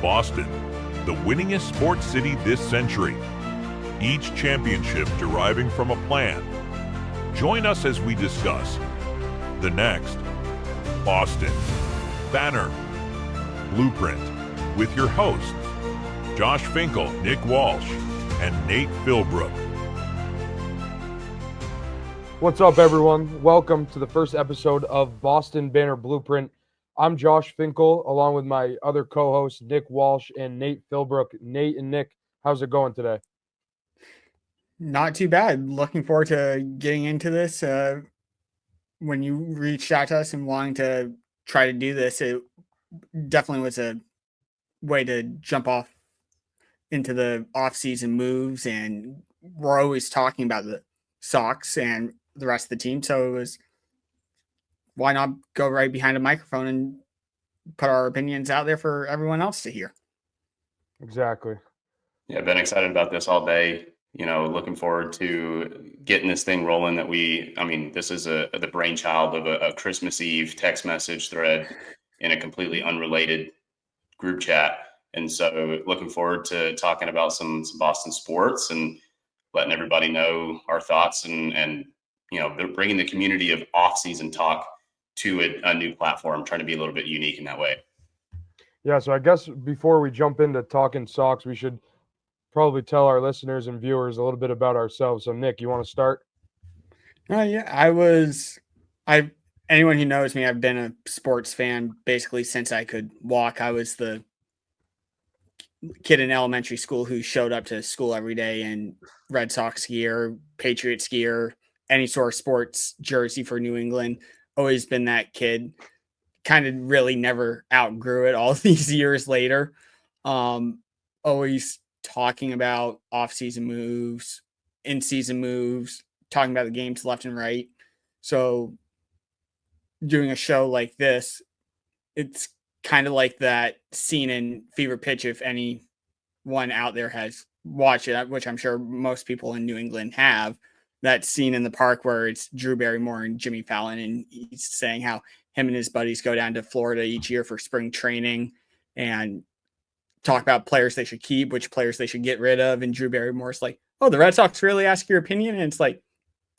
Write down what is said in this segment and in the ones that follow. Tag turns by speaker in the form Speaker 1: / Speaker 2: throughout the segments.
Speaker 1: Boston, the winningest sports city this century. Each championship deriving from a plan. Join us as we discuss the next Boston Banner Blueprint with your hosts, Josh Finkel, Nick Walsh, and Nate Philbrook.
Speaker 2: What's up, everyone? Welcome to the first episode of Boston Banner Blueprint. I'm Josh Finkel, along with my other co-hosts, Nick Walsh and Nate Philbrook. Nate and Nick, how's it going today?
Speaker 3: Not too bad. Looking forward to getting into this. When you reached out to us and wanting to try to do this, it definitely was a way to jump off into the off-season moves, and we're always talking about the Sox and the rest of the team, so it was, why not go right behind a microphone and put our opinions out there for everyone else to hear?
Speaker 2: Exactly.
Speaker 4: Yeah, been excited about this all day. Looking forward to getting this thing rolling. This is the brainchild of a Christmas Eve text message thread in a completely unrelated group chat. And so looking forward to talking about some Boston sports and letting everybody know our thoughts and bringing the community of off-season talk to a new platform, trying to be a little bit unique in that way.
Speaker 2: Yeah, so I guess before we jump into talking Sox, we should probably tell our listeners and viewers a little bit about ourselves. So, Nick, you want to start?
Speaker 3: Anyone who knows me, I've been a sports fan basically since I could walk. I was the kid in elementary school who showed up to school every day in Red Sox gear, Patriots gear, any sort of sports jersey for New England. Always been that kid. Kind of really never outgrew it all these years later. Always talking about off-season moves, in-season moves, talking about the games left and right. So doing a show like this, it's kind of like that scene in Fever Pitch, if anyone out there has watched it, which I'm sure most people in New England have, that scene in the park where it's Drew Barrymore and Jimmy Fallon, and he's saying how him and his buddies go down to Florida each year for spring training and talk about players they should keep, which players they should get rid of. And Drew Barrymore's like, oh, the Red Sox really ask your opinion? And it's like,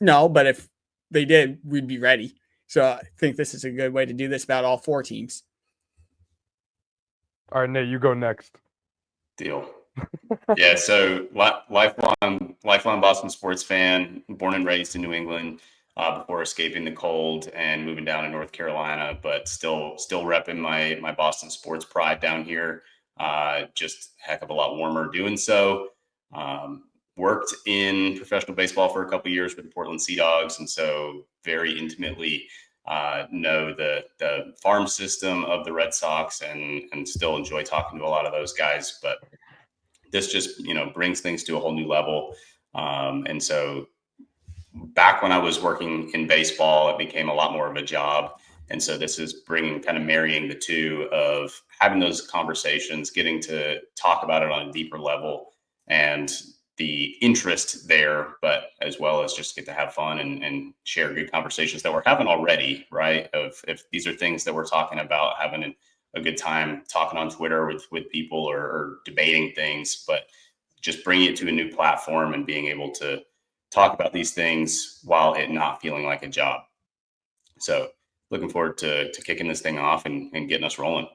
Speaker 3: no, but if they did, we'd be ready. So I think this is a good way to do this about all four teams.
Speaker 2: All right, Nate, you go next.
Speaker 4: Deal. Yeah, so lifelong Boston sports fan, born and raised in New England before escaping the cold and moving down to North Carolina, but still repping my Boston sports pride down here. Just a heck of a lot warmer doing so. Worked in professional baseball for a couple of years with the Portland Sea Dogs, and so very intimately know the farm system of the Red Sox, and still enjoy talking to a lot of those guys. But this just brings things to a whole new level. And so back when I was working in baseball, it became a lot more of a job. And so this is marrying the two of having those conversations, getting to talk about it on a deeper level, and the interest there, but as well as just get to have fun and share good conversations that we're having already, right? If these are things that we're talking about, having a good time talking on Twitter with people or debating things, but just bringing it to a new platform and being able to talk about these things while it not feeling like a job. So looking forward to kicking this thing off and getting us rolling.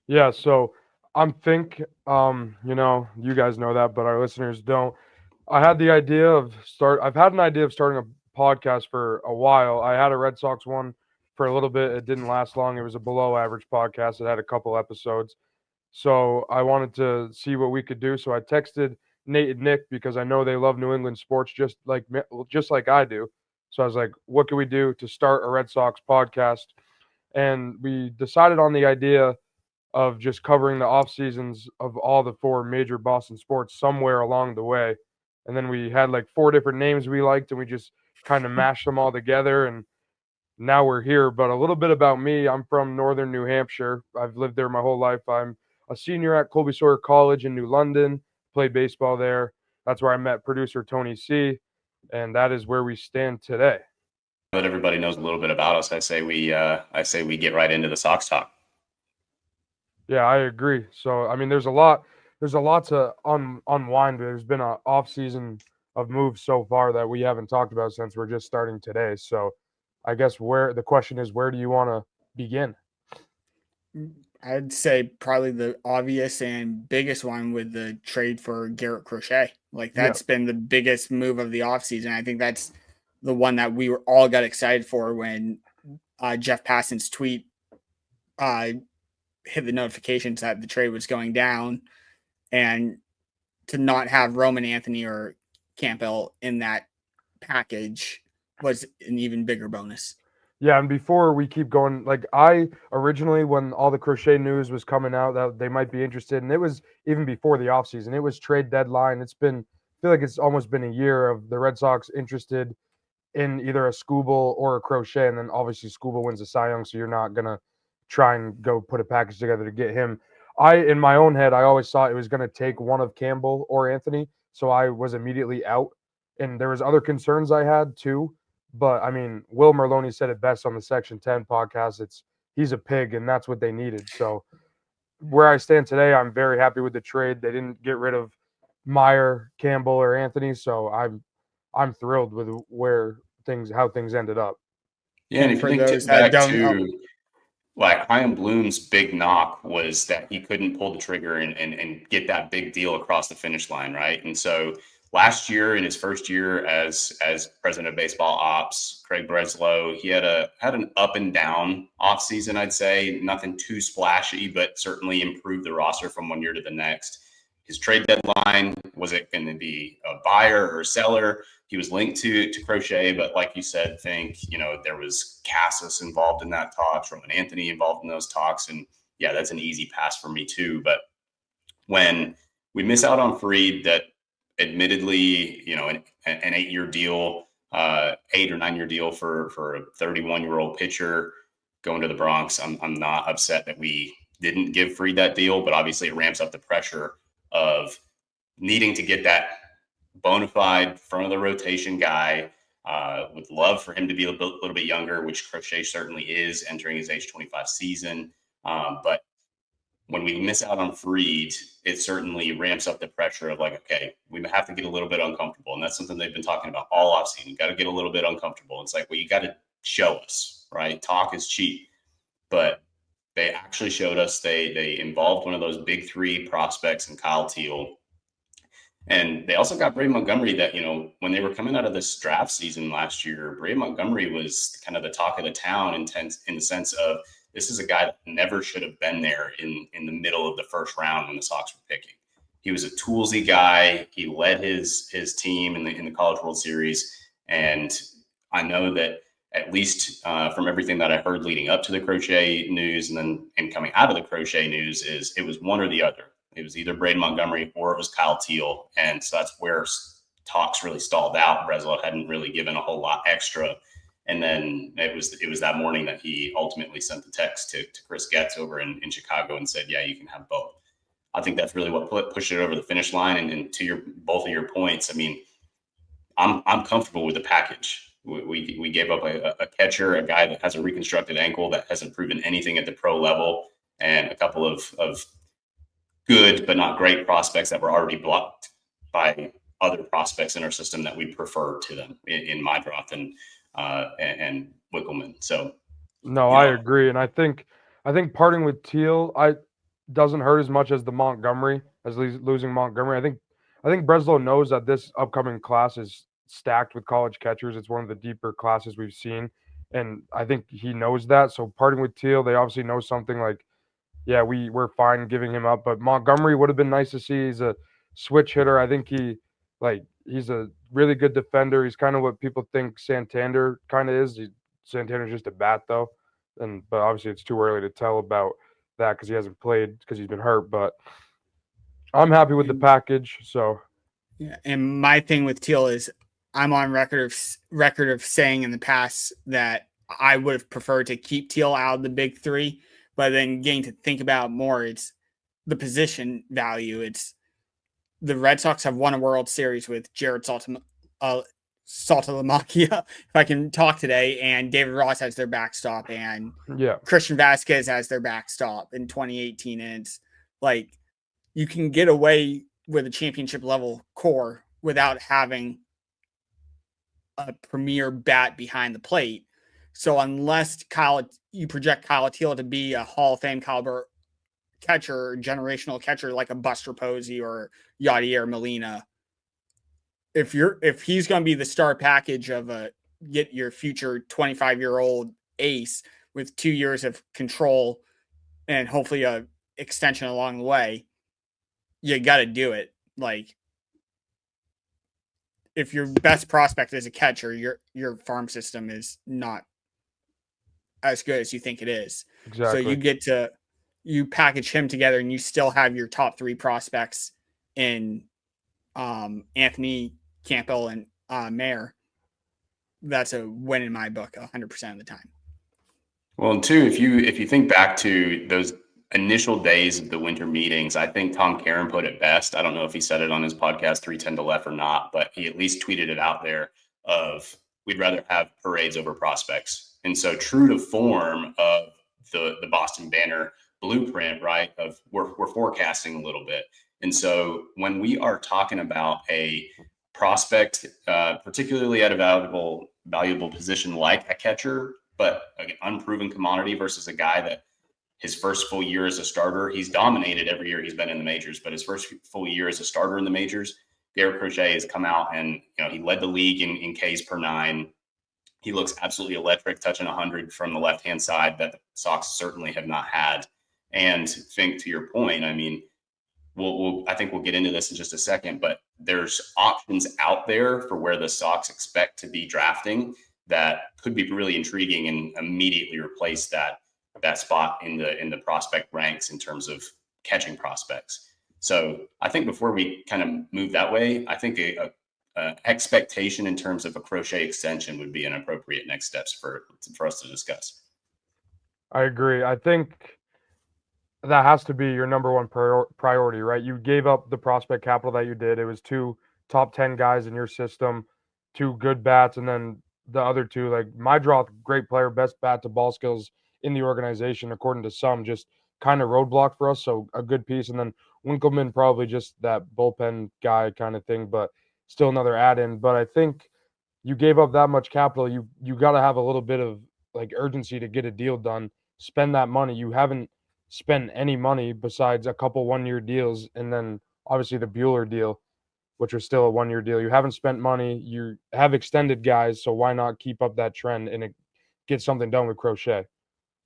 Speaker 2: Yeah, so I'm Fink. You guys know that, but our listeners don't. I've had an idea of starting a podcast for a while. I had a Red Sox one for a little bit. It didn't last long. It was a below average podcast. It had a couple episodes. So I wanted to see what we could do. So I texted Nate and Nick because I know they love New England sports just like I do. So I was like, what can we do to start a Red Sox podcast? And we decided on the idea of just covering the off seasons of all the four major Boston sports somewhere along the way. And then we had like four different names we liked, and we just kind of mashed them all together. And now we're here. But a little bit about me. I'm from northern New Hampshire. I've lived there my whole life. I'm a senior at Colby Sawyer College in New London, played baseball there. That's where I met producer Tony C. And that is where we stand today.
Speaker 4: That everybody knows a little bit about us. I say we get right into the Sox talk.
Speaker 2: Yeah, I agree. So I mean, there's a lot to unwind. There's been an off season of moves so far that we haven't talked about since we're just starting today. So I guess where the question is, where do you want to begin?
Speaker 3: I'd say probably the obvious and biggest one with the trade for Garrett Crochet. Like
Speaker 2: Yeah,
Speaker 3: that's been the biggest move of the offseason. I think that's the one that we were all got excited for when Jeff Passan's tweet uh, hit the notifications that the trade was going down, and to not have Roman Anthony or Campbell in that package was an even bigger bonus.
Speaker 2: yeah. And before we keep going, like I originally, when all the Crochet news was coming out that they might be interested, and it was even before the off season, it was trade deadline. It's been, I feel like it's almost been a year of the Red Sox interested in either a Scooble or a Crochet, and then obviously Scooble wins the Cy Young, so you're not gonna try and go put a package together to get him. In my own head, I always thought it was gonna take one of Campbell or Anthony, so I was immediately out. And there was other concerns I had too, but I mean, Will Merlone said it best on the Section 10 podcast. He's a pig, and that's what they needed. So where I stand today, I'm very happy with the trade. They didn't get rid of Meyer, Campbell, or Anthony, so I'm thrilled with how things ended up.
Speaker 4: Yeah, and
Speaker 3: And
Speaker 4: if you
Speaker 3: for
Speaker 4: think
Speaker 3: those that
Speaker 4: back
Speaker 3: don't know,
Speaker 4: to like Chaim Bloom's big knock was that he couldn't pull the trigger and get that big deal across the finish line, right? And so last year, in his first year as president of baseball ops, Craig Breslow, he had an up and down offseason, I'd say. Nothing too splashy, but certainly improved the roster from one year to the next. His trade deadline, was it going to be a buyer or a seller? He was linked to Crochet, but like you said, there was Cassis involved in that talks, Roman Anthony involved in those talks, and yeah, that's an easy pass for me too. But when we miss out on Fried, that admittedly, an 8-year deal, 8 or 9-year deal for a 31-year-old pitcher going to the Bronx, I'm not upset that we didn't give Fried that deal, but obviously it ramps up the pressure of needing to get that bona fide front of the rotation guy. Would love for him to be a little bit younger, which Crochet certainly is entering his age 25 season. But when we miss out on Fried, it certainly ramps up the pressure of like, okay, we have to get a little bit uncomfortable. And that's something they've been talking about all offseason. You got to get a little bit uncomfortable. It's like, well, you got to show us, right? Talk is cheap. But they actually showed us they involved one of those big three prospects in Kyle Teal. And they also got Brady Montgomery that, when they were coming out of this draft season last year, Brady Montgomery was kind of the talk of the town in the sense of this is a guy that never should have been there in the middle of the first round when the Sox were picking. He was a toolsy guy. He led his team in the College World Series. And I know that at least from everything that I heard leading up to the Crochet news and coming out of the Crochet news is it was one or the other. It was either Brady Montgomery or it was Kyle Teal. And so that's where talks really stalled out. Breslow hadn't really given a whole lot extra. And then it was that morning that he ultimately sent the text to Chris Getz over in Chicago and said, yeah, you can have both. I think that's really what pushed it over the finish line. And to both of your points, I mean, I'm comfortable with the package. We gave up a catcher, a guy that has a reconstructed ankle that hasn't proven anything at the pro level, and a couple of good but not great prospects that were already blocked by other prospects in our system that we prefer to them in Meidroth and Wickelman. So
Speaker 2: No, I agree, and I think parting with Teal doesn't hurt as much as the Montgomery as losing Montgomery. I think Breslow knows that this upcoming class is stacked with college catchers. It's one of the deeper classes we've seen, and I think he knows that. So parting with Teal, they obviously know something like, yeah, we're fine giving him up. But Montgomery would have been nice to see. He's a switch hitter. I think he's a really good defender. He's kind of what people think Santander kind of is. Santander's just a bat though, but obviously it's too early to tell about that because he hasn't played because he's been hurt. But I'm happy with the package. So
Speaker 3: yeah, and my thing with Teal is I'm on record of saying in the past that I would have preferred to keep Teal out of the big three. But then getting to think about more, it's the position value. It's the Red Sox have won a World Series with Jared Saltalamacchia, if I can talk today, and David Ross as their backstop, and
Speaker 2: Yeah.
Speaker 3: Christian Vasquez as their backstop in 2018. And it's like you can get away with a championship level core without having a premier bat behind the plate. So unless you project Kyle Teal to be a Hall of Fame caliber catcher, generational catcher like a Buster Posey or Yadier Molina, if he's going to be the star package of get your future 25-year-old ace with 2 years of control and hopefully a extension along the way, you got to do it. Like, if your best prospect is a catcher, your farm system is not as good as you think it is.
Speaker 2: Exactly.
Speaker 3: So you package him together and you still have your top 3 prospects in Anthony, Campbell, and Mayer. That's a win in my book 100% of the time.
Speaker 4: Well, and two, if you think back to those initial days of the winter meetings, I think Tom Caron put it best. I don't know if he said it on his podcast 310 to Left or not, but he at least tweeted it out there of we'd rather have parades over prospects. And so true to form of the Boston Banner blueprint, right, of we're forecasting a little bit. And so when we are talking about a prospect, particularly at a valuable position like a catcher, but an unproven commodity versus a guy that his first full year as a starter, he's dominated every year he's been in the majors, but his first full year as a starter in the majors, Garrett Crochet has come out and he led the league in Ks per 9. He looks absolutely electric, touching 100 from the left-hand side that the Sox certainly have not had. And think to your point, I mean, I think we'll get into this in just a second, but there's options out there for where the Sox expect to be drafting that could be really intriguing and immediately replace that spot in the prospect ranks in terms of catching prospects. So I think before we kind of move that way, I think a expectation in terms of a Crochet extension would be an appropriate next steps for us to discuss.
Speaker 2: I agree. I think that has to be your number one priority, right? You gave up the prospect capital that you did. It was 2 top 10 guys in your system, 2 good bats, and then the other 2, like Mydroth, great player, best bat to ball skills in the organization, according to some, just kind of roadblock for us. So a good piece. And then Winkleman, probably just that bullpen guy kind of thing, but still another add-in. But I think you gave up that much capital. You got to have a little bit of like urgency to get a deal done. Spend that money. You haven't spent any money besides a couple 1-year deals, and then obviously the Bueller deal, which was still a 1-year deal. You haven't spent money. You have extended guys, so why not keep up that trend and get something done with Crochet?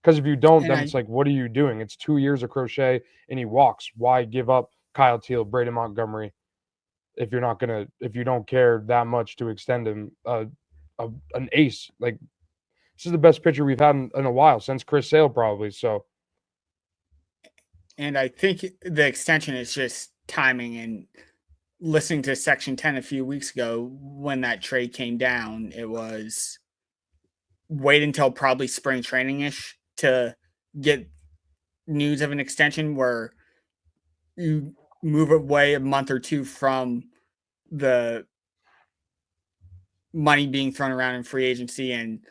Speaker 2: Because if you don't, then it's like, what are you doing? It's 2 years of Crochet, and he walks. Why give up Kyle Teal, Braden Montgomery, if you don't care that much to extend him an ace? Like, this is the best pitcher we've had in a while, since Chris Sale probably. So,
Speaker 3: and I think the extension is just timing. And listening to Section 10 a few weeks ago when that trade came down, it was wait until probably spring training-ish to get news of an extension, where you move away a month or 2 from the money being thrown around in free agency. And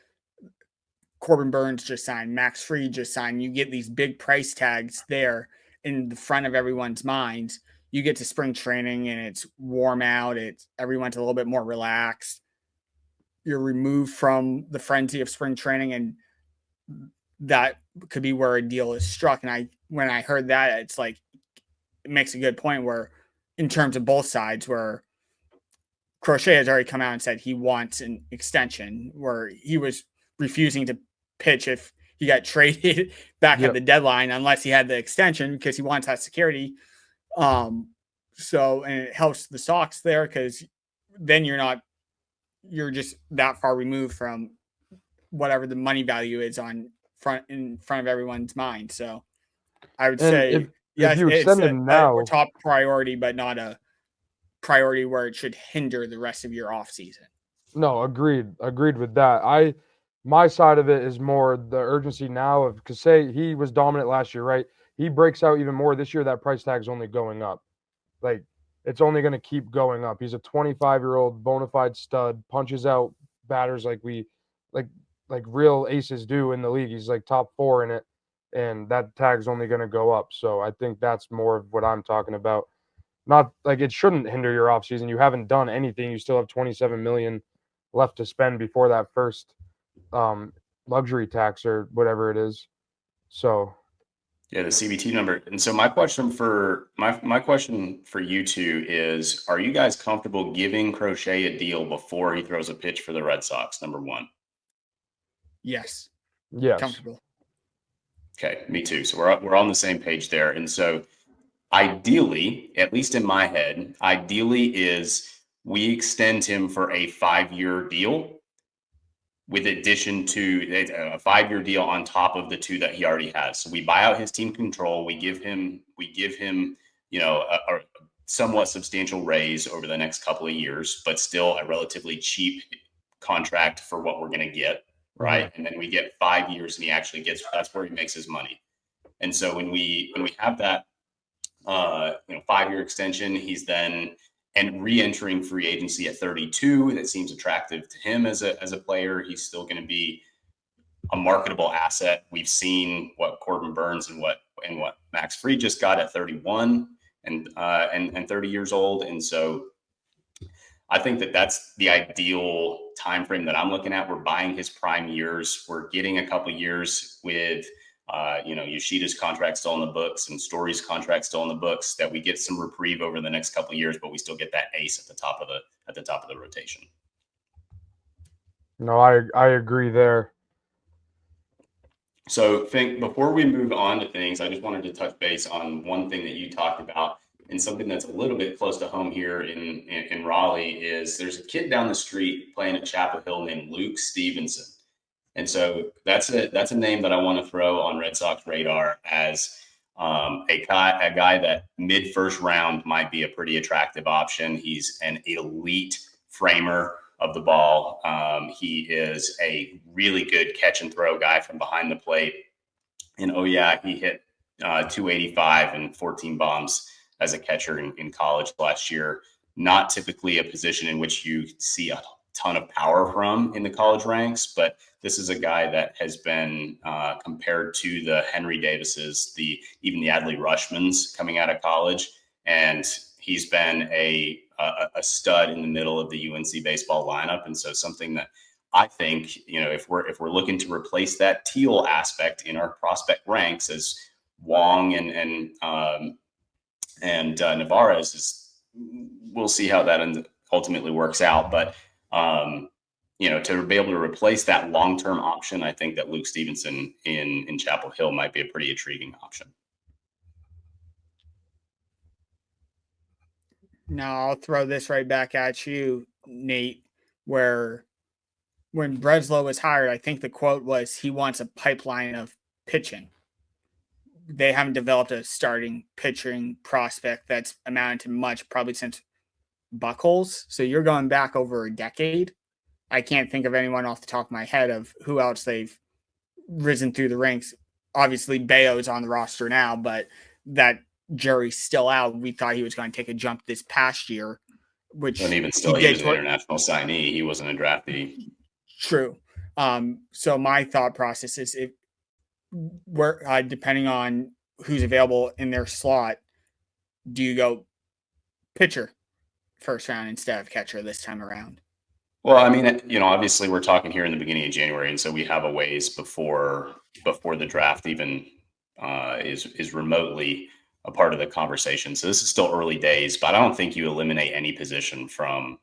Speaker 3: Corbin Burns just signed, Max Fried just signed. You get these big price tags there in the front of everyone's minds. You get to spring training and it's warm out. Everyone's a little bit more relaxed. You're removed from the frenzy of spring training, and that could be where a deal is struck. And when I heard that, it's like, it makes a good point where, in terms of both sides, where Crochet has already come out and said he wants an extension, where he was refusing to pitch if he got traded back at the deadline unless he had the extension, because he wants that security. And it helps the Sox there, because then you're just that far removed from whatever the money value is in front of everyone's mind. So I would say, yes, it's a top priority, but not a priority where it should hinder the rest of your off season.
Speaker 2: No, agreed with that. My side of it is more the urgency now of, because say he was dominant last year, right? He breaks out even more this year. That price tag's only going up. Like, it's only going to keep going up. He's a 25-year-old bona fide stud, punches out batters like real aces do in the league. He's like top 4 in it, and that tag's only going to go up. So I think that's more of what I'm talking about. Not like it shouldn't hinder your offseason. You haven't done anything. You still have 27 million left to spend before that first luxury tax or whatever it is. So
Speaker 4: yeah, the CBT number. And so my question for you two is, are you guys comfortable giving Crochet a deal before he throws a pitch for the Red Sox? Number one.
Speaker 3: Yes.
Speaker 2: yes.
Speaker 3: Comfortable.
Speaker 4: Okay, me too. So we're on the same page there. And so ideally, at least in my head, ideally is we extend him for a 5-year deal with addition to a 5-year deal on top of the 2 that he already has. So we buy out his team control. We give him, a somewhat substantial raise over the next couple of years, but still a relatively cheap contract for what we're going to get. Right. And then we get 5 years and he actually that's where he makes his money. And so when we have that, 5-year extension, he's then re-entering free agency at 32. That seems attractive to him as a player. He's still going to be a marketable asset. We've seen what Corbin Burns and what Max Fried just got at 31 and 30 years old. And so I think that's the ideal time frame that I'm looking at. We're buying his prime years. We're getting a couple years with Yoshida's contract still in the books and Story's contract still in the books, that we get some reprieve over the next couple of years, but we still get that ace at the top of the rotation.
Speaker 2: No, I agree there.
Speaker 4: So before we move on to things, I just wanted to touch base on one thing that you talked about, and something that's a little bit close to home here in Raleigh is there's a kid down the street playing at Chapel Hill named Luke Stevenson. And so that's a name that I want to throw on Red Sox radar as a guy that mid-first round might be a pretty attractive option. He's an elite framer of the ball. He is a really good catch and throw guy from behind the plate. And he hit 285 and 14 bombs as a catcher in college last year. Not typically a position in which you see a ton of power from in the college ranks, but this is a guy that has been compared to the Henry Davises, even the Adley Rushmans coming out of college, and he's been a stud in the middle of the UNC baseball lineup. And so something that I think, if we're looking to replace that teal aspect in our prospect ranks, as Wong and Navarez is, we'll see how that ultimately works out, but. To be able to replace that long-term option, I think that Luke Stevenson in Chapel Hill might be a pretty intriguing option.
Speaker 3: Now I'll throw this right back at you, Nate, where when Breslow was hired, I think the quote was he wants a pipeline of pitching. They haven't developed a starting pitching prospect that's amounted to much probably since Buckles. So you're going back over a decade. I can't think of anyone off the top of my head of who else they've risen through the ranks. Obviously, Bayo's on the roster now, but that jury's still out. We thought he was going to take a jump this past year, which
Speaker 4: and even still, he was an international signee. He wasn't a draftee.
Speaker 3: True. So my thought process is, depending on who's available in their slot, do you go pitcher first round instead of catcher this time around?
Speaker 4: Well, I mean, obviously we're talking here in the beginning of January, and so we have a ways before the draft even is remotely a part of the conversation. So this is still early days, but I don't think you eliminate any position from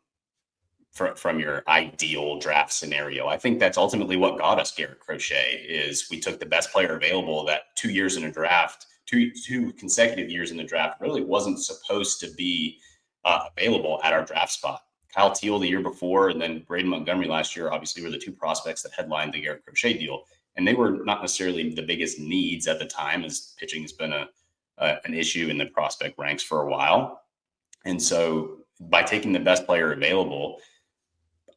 Speaker 4: your ideal draft scenario. I think that's ultimately what got us Garrett Crochet. Is we took the best player available that 2 years in a draft, two consecutive years in the draft really wasn't supposed to be available at our draft spot. Kyle Teal the year before, and then Braden Montgomery last year, obviously were the 2 prospects that headlined the Garrett Crochet deal. And they were not necessarily the biggest needs at the time, as pitching has been an issue in the prospect ranks for a while. And so by taking the best player available,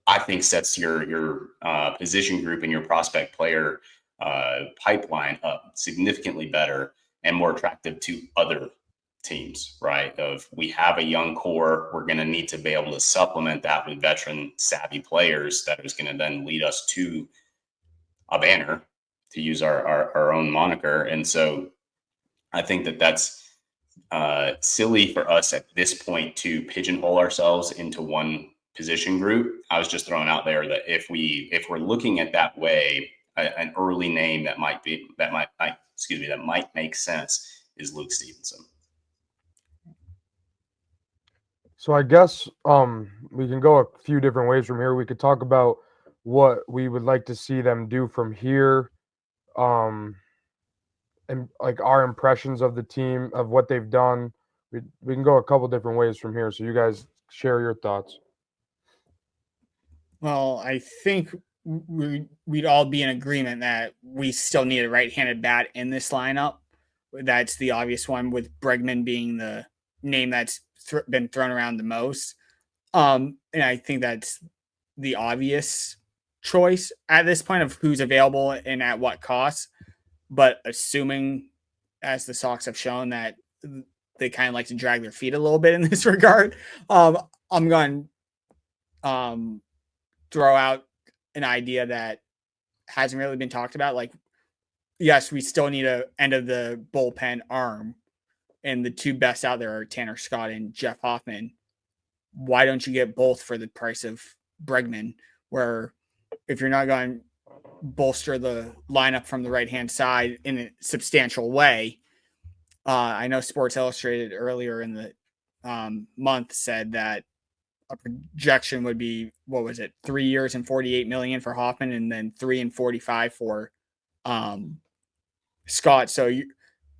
Speaker 4: I think sets your position group and your prospect player pipeline up significantly better and more attractive to other teams, right? Of we have a young core, we're going to need to be able to supplement that with veteran savvy players that is going to then lead us to a banner, to use our own moniker. And so I think that's silly for us at this point to pigeonhole ourselves into one position group. I was just throwing out there that if we're looking at that way, an early name that might make sense is Luke Stevenson.
Speaker 2: So I guess we can go a few different ways from here. We could talk about what we would like to see them do from here, and like our impressions of the team, of what they've done. We can go a couple different ways from here. So you guys share your thoughts.
Speaker 3: Well, I think we'd all be in agreement that we still need a right-handed bat in this lineup. That's the obvious one, with Bregman being the name that's been thrown around the most. And I think that's the obvious choice at this point of who's available and at what cost. But assuming, as the Sox have shown, that they kind of like to drag their feet a little bit in this regard, I'm going to throw out an idea that hasn't really been talked about. Like, yes, we still need a end of the bullpen arm, and the two best out there are Tanner Scott and Jeff Hoffman. Why don't you get both for the price of Bregman? Where if you're not going to bolster the lineup from the right-hand side in a substantial way, I know Sports Illustrated earlier in the month said that a projection would be, what was it, 3 years and $48 million for Hoffman, and then 3 and 45 for Scott. So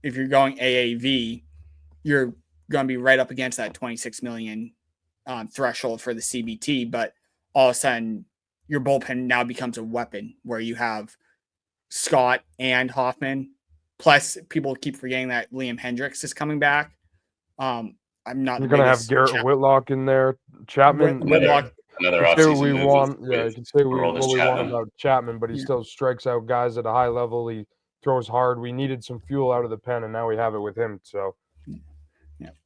Speaker 3: if you're going AAV, you're going to be right up against that 26 million threshold for the CBT. But all of a sudden, your bullpen now becomes a weapon where you have Scott and Hoffman. Plus, people keep forgetting that Liam Hendricks is coming back. I'm not.
Speaker 2: You're gonna have Garrett Whitlock in there. Chapman.
Speaker 3: Whitlock.
Speaker 4: Another
Speaker 2: You can say what
Speaker 4: offseason
Speaker 2: we
Speaker 4: move
Speaker 2: want.
Speaker 4: with-
Speaker 2: Yeah, you can say what we
Speaker 4: Aroldis
Speaker 2: want
Speaker 4: Chapman.
Speaker 2: about Chapman, but he still strikes out guys at a high level. He throws hard. We needed some fuel out of the pen, and now we have it with him. So,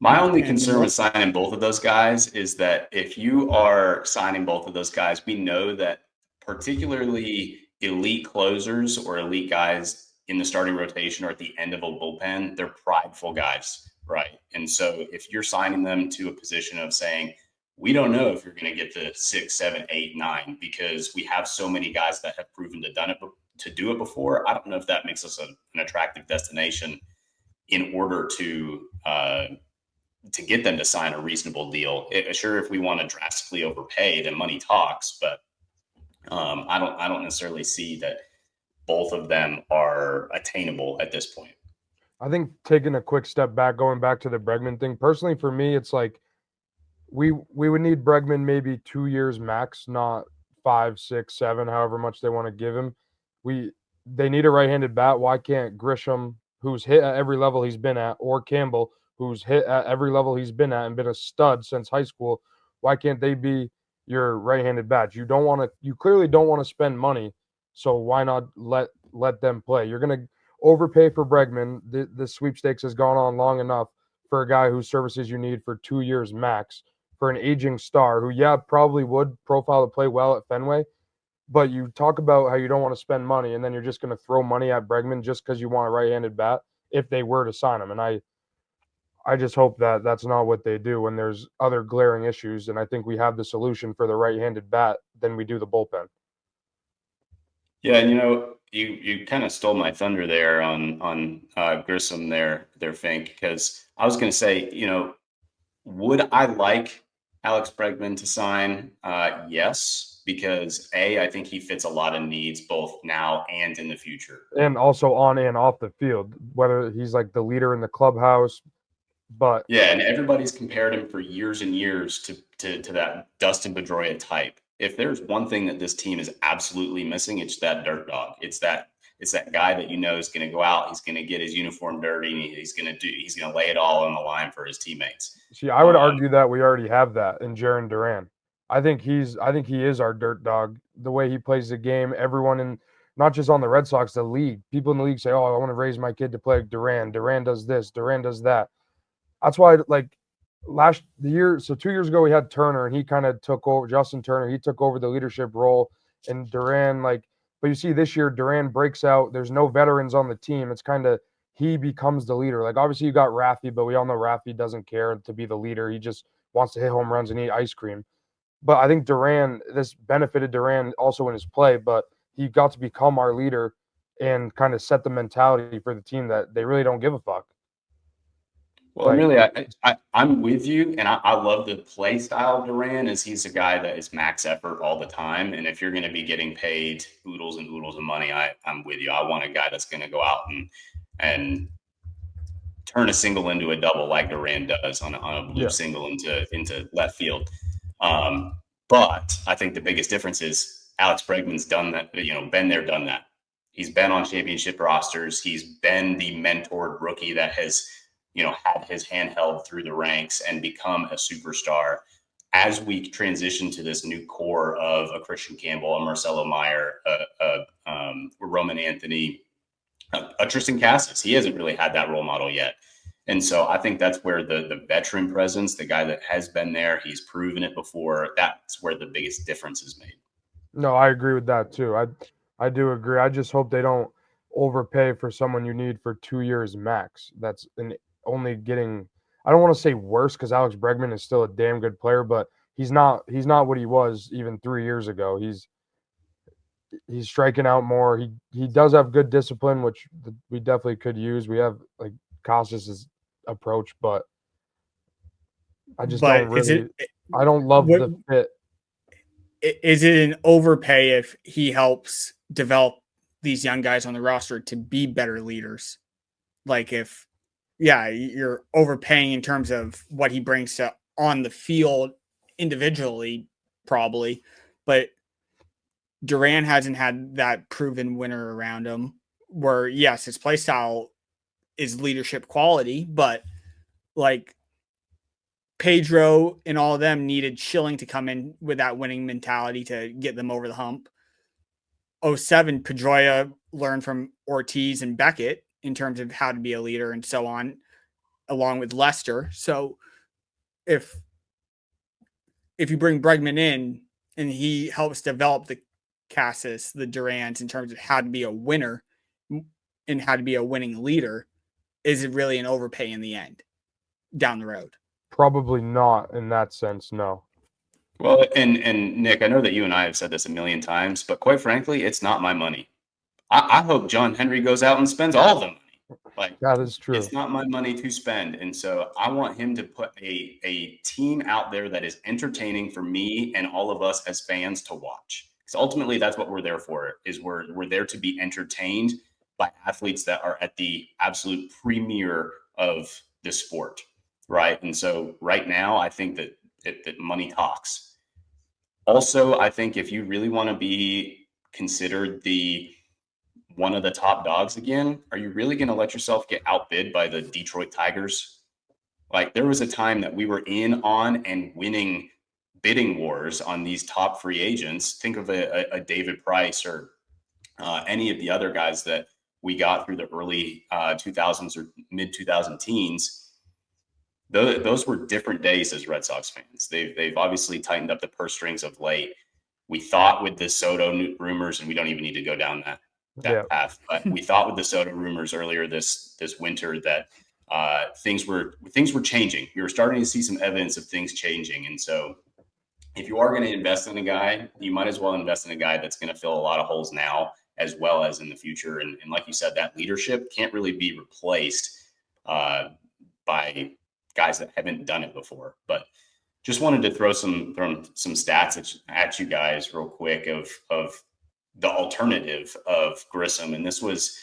Speaker 4: my only concern with signing both of those guys is that if you are signing both of those guys, we know that particularly elite closers or elite guys in the starting rotation or at the end of a bullpen, they're prideful guys, right? And so if you're signing them to a position of saying, we don't know if you're going to get to 6, 7, 8, 9, because we have so many guys that have proven to do it before. I don't know if that makes us an attractive destination in order to get them to sign a reasonable deal. Sure, if we want to drastically overpay, then money talks, but I don't necessarily see that both of them are attainable at this point.
Speaker 2: I think taking a quick step back, going back to the Bregman thing, personally for me, it's like we would need Bregman maybe 2 years max, not 5, 6, 7, however much they want to give him. They need a right-handed bat. Why can't Grisham, who's hit at every level he's been at, or Campbell, who's hit at every level he's been at and been a stud since high school, why can't they be your right-handed bats? You clearly don't want to spend money, so why not let them play? You're going to overpay for Bregman. The sweepstakes has gone on long enough for a guy whose services you need for 2 years max, for an aging star who, probably would profile to play well at Fenway. But you talk about how you don't want to spend money, and then you're just going to throw money at Bregman just because you want a right-handed bat if they were to sign him. And I just hope that that's not what they do when there's other glaring issues. And I think we have the solution for the right-handed bat than we do the bullpen.
Speaker 4: Yeah, and you kind of stole my thunder there on Grissom there, Fink, because I was going to say, would I like Alex Bregman to sign? Yes, because I think he fits a lot of needs both now and in the future.
Speaker 2: And also on and off the field, whether he's like the leader in the clubhouse. But
Speaker 4: yeah, and everybody's compared him for years and years to that Dustin Pedroia type. If there's one thing that this team is absolutely missing, it's that dirt dog. It's that guy that is going to go out, he's going to get his uniform dirty, and he's going to lay it all on the line for his teammates.
Speaker 2: See, I would argue that we already have that in Jarren Duran. I think he is our dirt dog. The way he plays the game, everyone in, not just on the Red Sox, the league. People in the league say, "Oh, I want to raise my kid to play like Duran. Duran does this. Duran does that." That's why, like, so 2 years ago we had Turner, and he kind of took over. Justin Turner, he took over the leadership role, and Duran, like, but you see this year Duran breaks out. There's no veterans on the team. It's kind of he becomes the leader. Like, obviously you got Raffy, but we all know Raffy doesn't care to be the leader. He just wants to hit home runs and eat ice cream. But I think this benefited Duran also in his play, but he got to become our leader and kind of set the mentality for the team that they really don't give a fuck.
Speaker 4: Well, really, I'm with you, and I love the play style of Duran. Is he's a guy that is max effort all the time, and if you're going to be getting paid oodles and oodles of money, I'm with you. I want a guy that's going to go out and turn a single into a double like Duran does on a blue single into left field. But I think the biggest difference is Alex Bregman's done that. Been there, done that. He's been on championship rosters. He's been the mentored rookie that has had his hand held through the ranks and become a superstar. As we transition to this new core of a Christian Campbell, a Marcelo Meyer, Roman Anthony, a Tristan Cassis, he hasn't really had that role model yet. And so I think that's where the veteran presence, the guy that has been there, he's proven it before, that's where the biggest difference is made.
Speaker 2: No, I agree with that too. I do agree. I just hope they don't overpay for someone you need for 2 years max. That's only getting, I don't want to say worse because Alex Bregman is still a damn good player, but he's not what he was even 3 years ago. He's striking out more. He does have good discipline, which we definitely could use. We have like Casas's approach, but I just don't really. I don't love the fit.
Speaker 3: Is it an overpay if he helps develop these young guys on the roster to be better leaders? Like you're overpaying in terms of what he brings to on the field individually, probably, but Duran hasn't had that proven winner around him where, yes, his play style is leadership quality, but like Pedro and all of them needed Schilling to come in with that winning mentality to get them over the hump. 07, Pedroia learned from Ortiz and Beckett in terms of how to be a leader and so on, along with Lester. So if you bring Bregman in and he helps develop the Casas, the Durans in terms of how to be a winner and how to be a winning leader, is it really an overpay in the end down the road?
Speaker 2: Probably not in that sense, no.
Speaker 4: Well, and Nick, I know that you and I have said this a million times, but quite frankly, it's not my money. I hope John Henry goes out and spends all the money. Like,
Speaker 2: that is true.
Speaker 4: It's not my money to spend. And so I want him to put a team out there that is entertaining for me and all of us as fans to watch. Because ultimately that's what we're there for, is we're there to be entertained by athletes that are at the absolute premier of the sport. Right. And so right now, I think that money talks. Also, I think if you really want to be considered one of the top dogs again, are you really going to let yourself get outbid by the Detroit Tigers? Like, there was a time that we were in on and winning bidding wars on these top free agents. Think of a David Price or any of the other guys that we got through the early 2000s or mid 2000 teens. Those were different days as Red Sox fans. They've obviously tightened up the purse strings of late. We thought with the Soto rumors, and we don't even need to go down that path, but we thought with the Soto rumors earlier this winter that things were changing. We were starting to see some evidence of things changing. And so if you are going to invest in a guy, you might as well invest in a guy that's going to fill a lot of holes now as well as in the future. And like you said, that leadership can't really be replaced by guys that haven't done it before. But just wanted to throw some stats at you guys real quick of the alternative of Grissom. And this was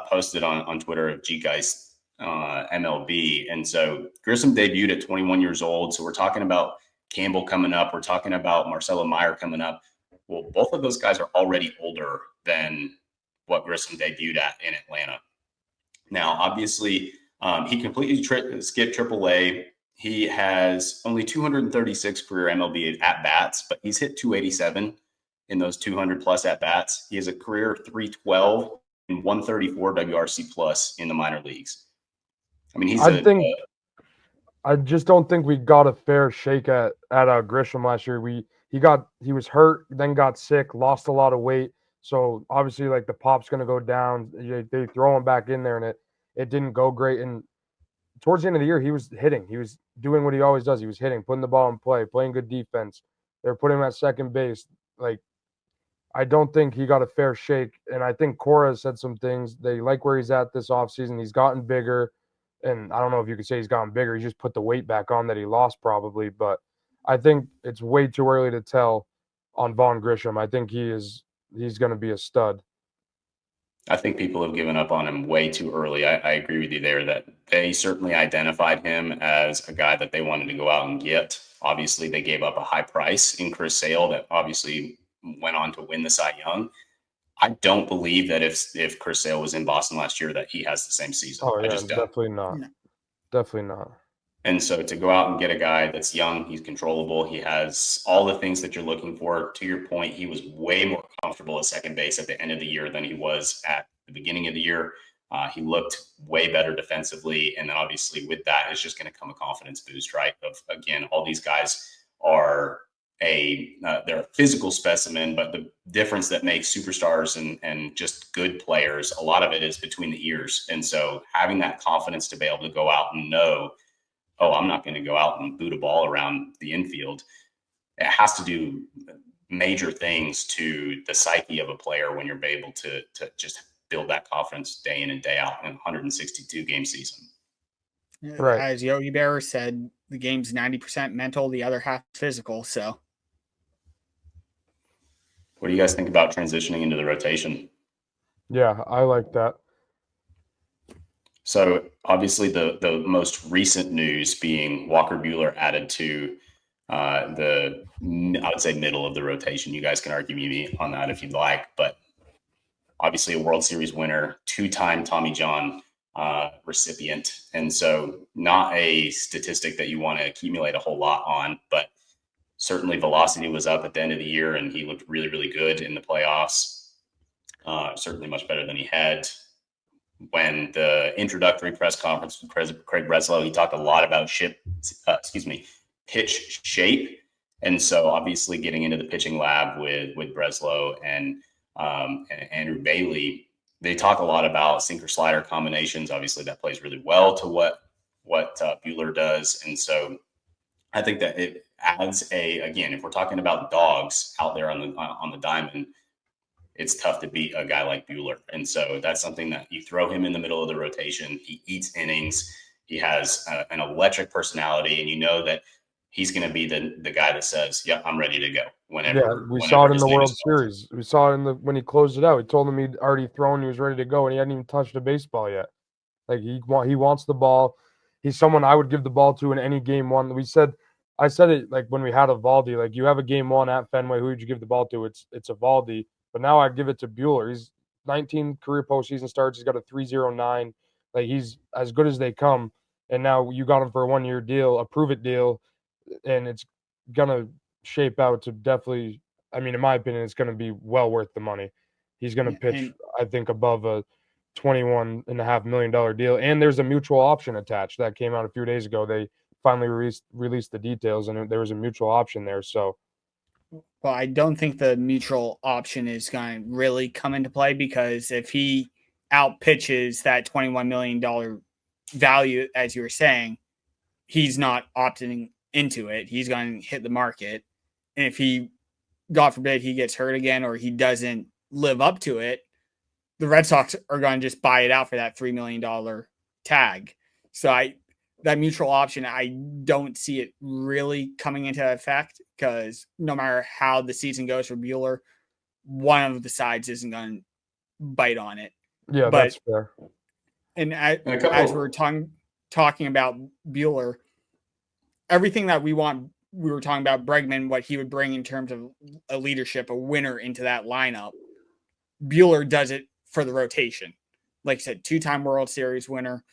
Speaker 4: posted on Twitter of G-Guys MLB. And so Grissom debuted at 21 years old. So we're talking about Campbell coming up. We're talking about Marcelo Meyer coming up. Well, both of those guys are already older than what Grissom debuted at in Atlanta. Now, obviously, he completely skipped AAA. He has only 236 career MLB at-bats, but he's hit 287 in those 200-plus at-bats. He has a career 312 and 134 WRC plus in the minor leagues. I mean,
Speaker 2: I just don't think we got a fair shake at Grisham last year. He was hurt, then got sick, lost a lot of weight. So obviously, like the pop's going to go down. They throw him back in there, and it didn't go great. And towards the end of the year, he was hitting. He was doing what he always does. He was hitting, putting the ball in play, playing good defense. They were putting him at second base. Like, I don't think he got a fair shake. And I think Cora said some things. They like where he's at this offseason. He's gotten bigger. And I don't know if you could say he's gotten bigger. He just put the weight back on that he lost probably. But I think it's way too early to tell on Vaughn Grisham. I think he's going to be a stud.
Speaker 4: I think people have given up on him way too early. I agree with you there that they certainly identified him as a guy that they wanted to go out and get. Obviously, they gave up a high price in Chris Sale that obviously went on to win the Cy Young. I don't believe that if Chris Sale was in Boston last year that he has the same season.
Speaker 2: Oh, yeah,
Speaker 4: I just don't.
Speaker 2: definitely not.
Speaker 3: No.
Speaker 2: Definitely not.
Speaker 4: And so to go out and get a guy that's young, he's controllable, he has all the things that you're looking for. To your point, he was way more comfortable at second base at the end of the year than he was at the beginning of the year. He looked way better defensively. And then obviously with that, it's just going to come a confidence boost, right? Of, again, all these guys are they're a physical specimen, but the difference that makes superstars and just good players, a lot of it is between the ears. And so having that confidence to be able to go out and know, oh, I'm not going to go out and boot a ball around the infield. It has to do major things to the psyche of a player when you're able to just build that confidence day in and day out in a 162 game season.
Speaker 2: Right.
Speaker 3: As Yogi Berra said, the game's 90% mental, the other half physical. So
Speaker 4: what do you guys think about transitioning into the rotation?
Speaker 2: Yeah, I like that.
Speaker 4: So obviously the most recent news being Walker Buehler added to I would say middle of the rotation. You guys can argue me on that if you'd like, but obviously a World Series winner, 2-time Tommy John recipient. And so not a statistic that you want to accumulate a whole lot on, but certainly velocity was up at the end of the year and he looked really, really good in the playoffs. Certainly much better than he had. When the introductory press conference with Craig Breslow, he talked a lot about pitch shape. And so obviously getting into the pitching lab with Breslow and Andrew Bailey, they talk a lot about sinker slider combinations. Obviously that plays really well to what Buehler does. And so I think that it adds again, if we're talking about dogs out there on the diamond, it's tough to beat a guy like Buehler. And so that's something that you throw him in the middle of the rotation. He eats innings. He has an electric personality, and you know that he's going to be the guy that says, "Yeah, I'm ready to go." Whenever
Speaker 2: we saw it in the World
Speaker 4: is called.
Speaker 2: Series. We saw it when he closed it out. He told him he'd already thrown, he was ready to go, and he hadn't even touched a baseball yet. Like he wants the ball. He's someone I would give the ball to in any game one. I said it like when we had Evaldi. Like you have a game one at Fenway, who would you give the ball to? It's Evaldi. But now I give it to Buehler. He's 19 career postseason starts. He's got a 3.09. Like he's as good as they come. And now you got him for a 1-year deal, a prove it deal, and it's gonna shape out to definitely. I mean, in my opinion, it's gonna be well worth the money. He's gonna pitch, I think, above a $21.5 million deal. And there's a mutual option attached that came out a few days ago. They finally released the details, and there was a mutual option there. So.
Speaker 3: Well, I don't think the mutual option is going to really come into play because if he outpitches that $21 million value, as you were saying, he's not opting into it. He's going to hit the market. And if he, God forbid, he gets hurt again or he doesn't live up to it, the Red Sox are going to just buy it out for that $3 million tag. So that mutual option, I don't see it really coming into effect because no matter how the season goes for Buehler, one of the sides isn't going to bite on it.
Speaker 2: Yeah, that's fair.
Speaker 3: And as we're talking about Buehler, everything that we were talking about Bregman, what he would bring in terms of a leadership, a winner into that lineup. Buehler does it for the rotation. Like I said, 2-time World Series winner.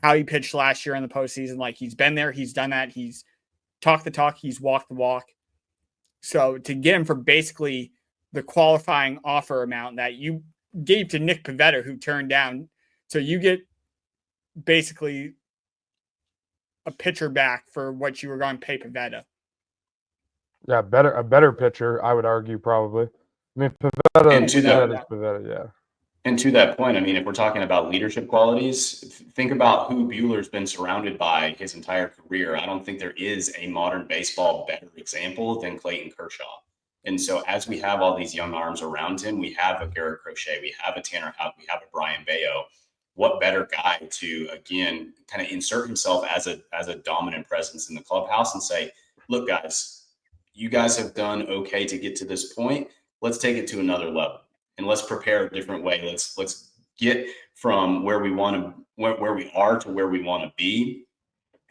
Speaker 3: How he pitched last year in the postseason, like he's been there, he's done that, he's talked the talk, he's walked the walk. So to get him for basically the qualifying offer amount that you gave to Nick Pivetta, who turned down, so you get basically a pitcher back for what you were going to pay Pavetta.
Speaker 2: Yeah, a better pitcher, I would argue, probably. I mean, Pavetta, yeah.
Speaker 4: And to that point, I mean, if we're talking about leadership qualities, think about who Buehler's been surrounded by his entire career. I don't think there is a modern baseball better example than Clayton Kershaw. And so as we have all these young arms around him, we have a Garrett Crochet, we have a Tanner Houck, we have a Brian Bayo. What better guy to, again, kind of insert himself as a dominant presence in the clubhouse and say, look, guys, you guys have done okay to get to this point. Let's take it to another level. And let's prepare a different way. Let's get from where we are to where we want to be.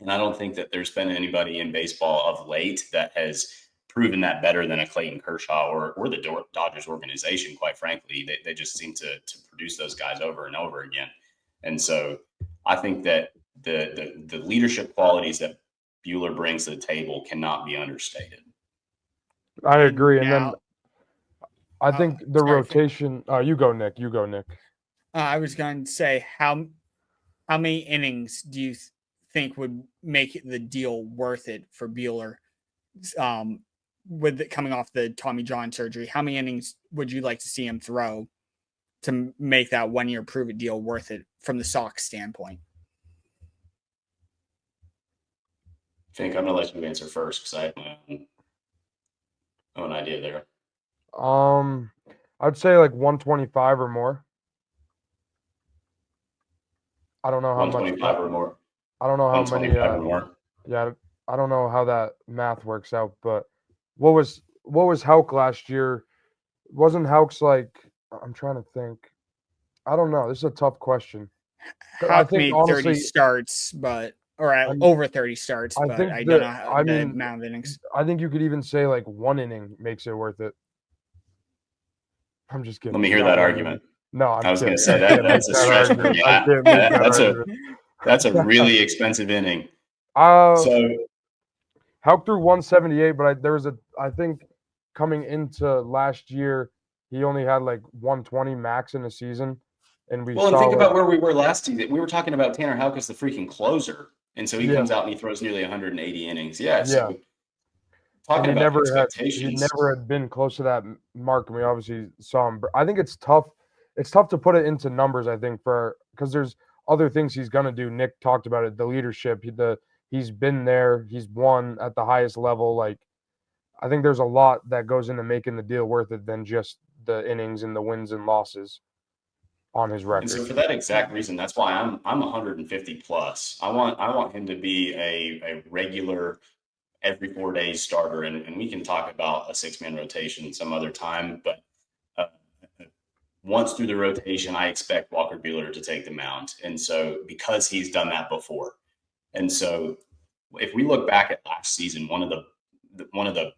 Speaker 4: And I don't think that there's been anybody in baseball of late that has proven that better than a Clayton Kershaw or the Dodgers organization. Quite frankly, they just seem to produce those guys over and over again. And so I think that the leadership qualities that Buehler brings to the table cannot be understated.
Speaker 2: I agree, and then I think the rotation. You go, Nick.
Speaker 3: I was going to say, how many innings do you think would make the deal worth it for Buehler? With coming off the Tommy John surgery, how many innings would you like to see him throw to make that 1-year prove-it deal worth it from the Sox standpoint?
Speaker 4: I think I'm going to let you answer first because I have my own idea there.
Speaker 2: I'd say like 125 or more. I don't know how
Speaker 4: 125 or more.
Speaker 2: I don't know how many.
Speaker 4: Or more.
Speaker 2: Yeah, I don't know how that math works out. But what was Houck last year? Wasn't Houck's like? I'm trying to think. I don't know. This is a tough question.
Speaker 3: Houck made 30 starts, over 30 starts, but I don't know the amount of innings.
Speaker 2: I think you could even say like 1 inning makes it worth it. I'm just kidding.
Speaker 4: Let me hear that argument.
Speaker 2: No,
Speaker 4: I was going to say that's a stretch for me. That's a really expensive inning.
Speaker 2: So Houck threw 178, but I think coming into last year, he only had like 120 max in a season. And
Speaker 4: think about where we were last season. We were talking about Tanner Houck as the freaking closer. And so he comes out and he throws nearly 180 innings. So talking about expectations.
Speaker 2: He never had been close to that mark, and we obviously saw him. I think it's tough. It's tough to put it into numbers, I think, because there's other things he's going to do. Nick talked about it, the leadership. He's been there. He's won at the highest level. Like, I think there's a lot that goes into making the deal worth it than just the innings and the wins and losses on his record.
Speaker 4: And so for that exact reason, that's why I'm 150 plus. I want him to be a regular every 4 days starter, and we can talk about a 6-man rotation some other time, but once through the rotation, I expect Walker Buehler to take the mound. And so because he's done that before. And so if we look back at last season, one of the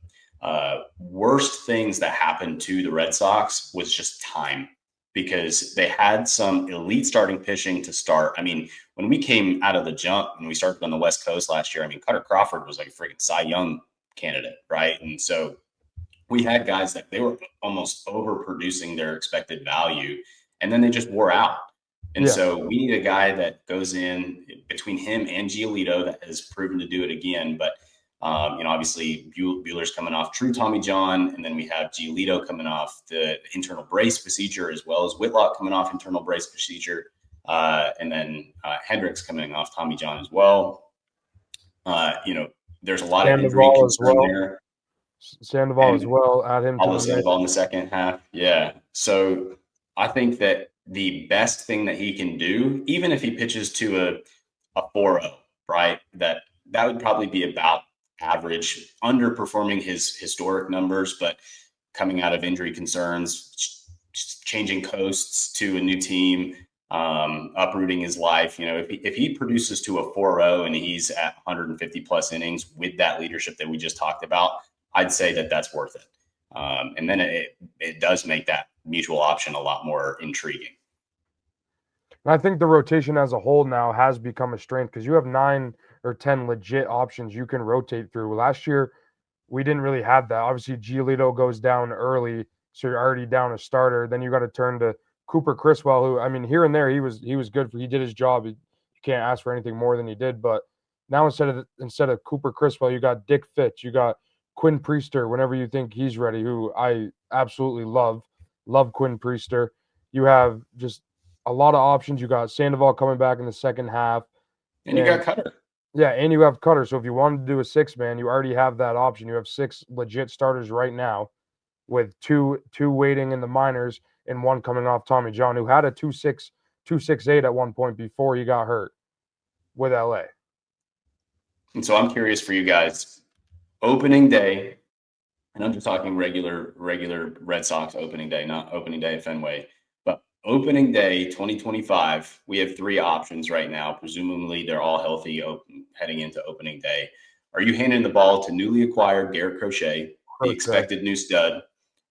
Speaker 4: worst things that happened to the Red Sox was just time, because they had some elite starting pitching to start. I mean, when we came out of the jump and we started on the West Coast last year, I mean, Cutter Crawford was like a freaking Cy Young candidate, right? And so we had guys that they were almost overproducing their expected value, and then they just wore out. And so we need a guy that goes in between him and Giolito that has proven to do it again. But, obviously Buehler's coming off true Tommy John, and then we have Giolito coming off the internal brace procedure, as well as Whitlock coming off internal brace procedure. And then Hendricks coming off Tommy John as well. There's a lot of injury concern there.
Speaker 2: Sandoval as well. Add him to
Speaker 4: Sandoval in the second half. Yeah. So I think that the best thing that he can do, even if he pitches to a 4-0, right, that would probably be about average, underperforming his historic numbers, but coming out of injury concerns, changing coasts to a new team, uprooting his life. If he produces to a 4-0 and he's at 150 plus innings with that leadership that we just talked about, I'd say that that's worth it. And then it does make that mutual option a lot more intriguing.
Speaker 2: I think the rotation as a whole now has become a strength because you have 9 or 10 legit options you can rotate through. Last year, we didn't really have that. Obviously, Giolito goes down early, so you're already down a starter. Then you got to turn to Cooper Criswell, who, I mean, here and there, he was good. He did his job. You can't ask for anything more than he did. But Now instead of Cooper Criswell, you got Dick Fitch, you got Quinn Priester whenever you think he's ready, who I absolutely love. Love Quinn Priester. You have just a lot of options. You got Sandoval coming back in the second half.
Speaker 4: And you got Cutter.
Speaker 2: Yeah, and you have Cutter. So if you wanted to do a six-man, you already have that option. You have 6 legit starters right now with two waiting in the minors and one coming off Tommy John, who had a 2.68 at one point before he got hurt with LA.
Speaker 4: And so I'm curious for you guys, opening day, and I'm just talking regular Red Sox opening day, not opening day at Fenway, but opening day 2025, we have 3 options right now. Presumably they're all healthy heading into opening day. Are you handing the ball to newly acquired Garrett Crochet, the expected new stud?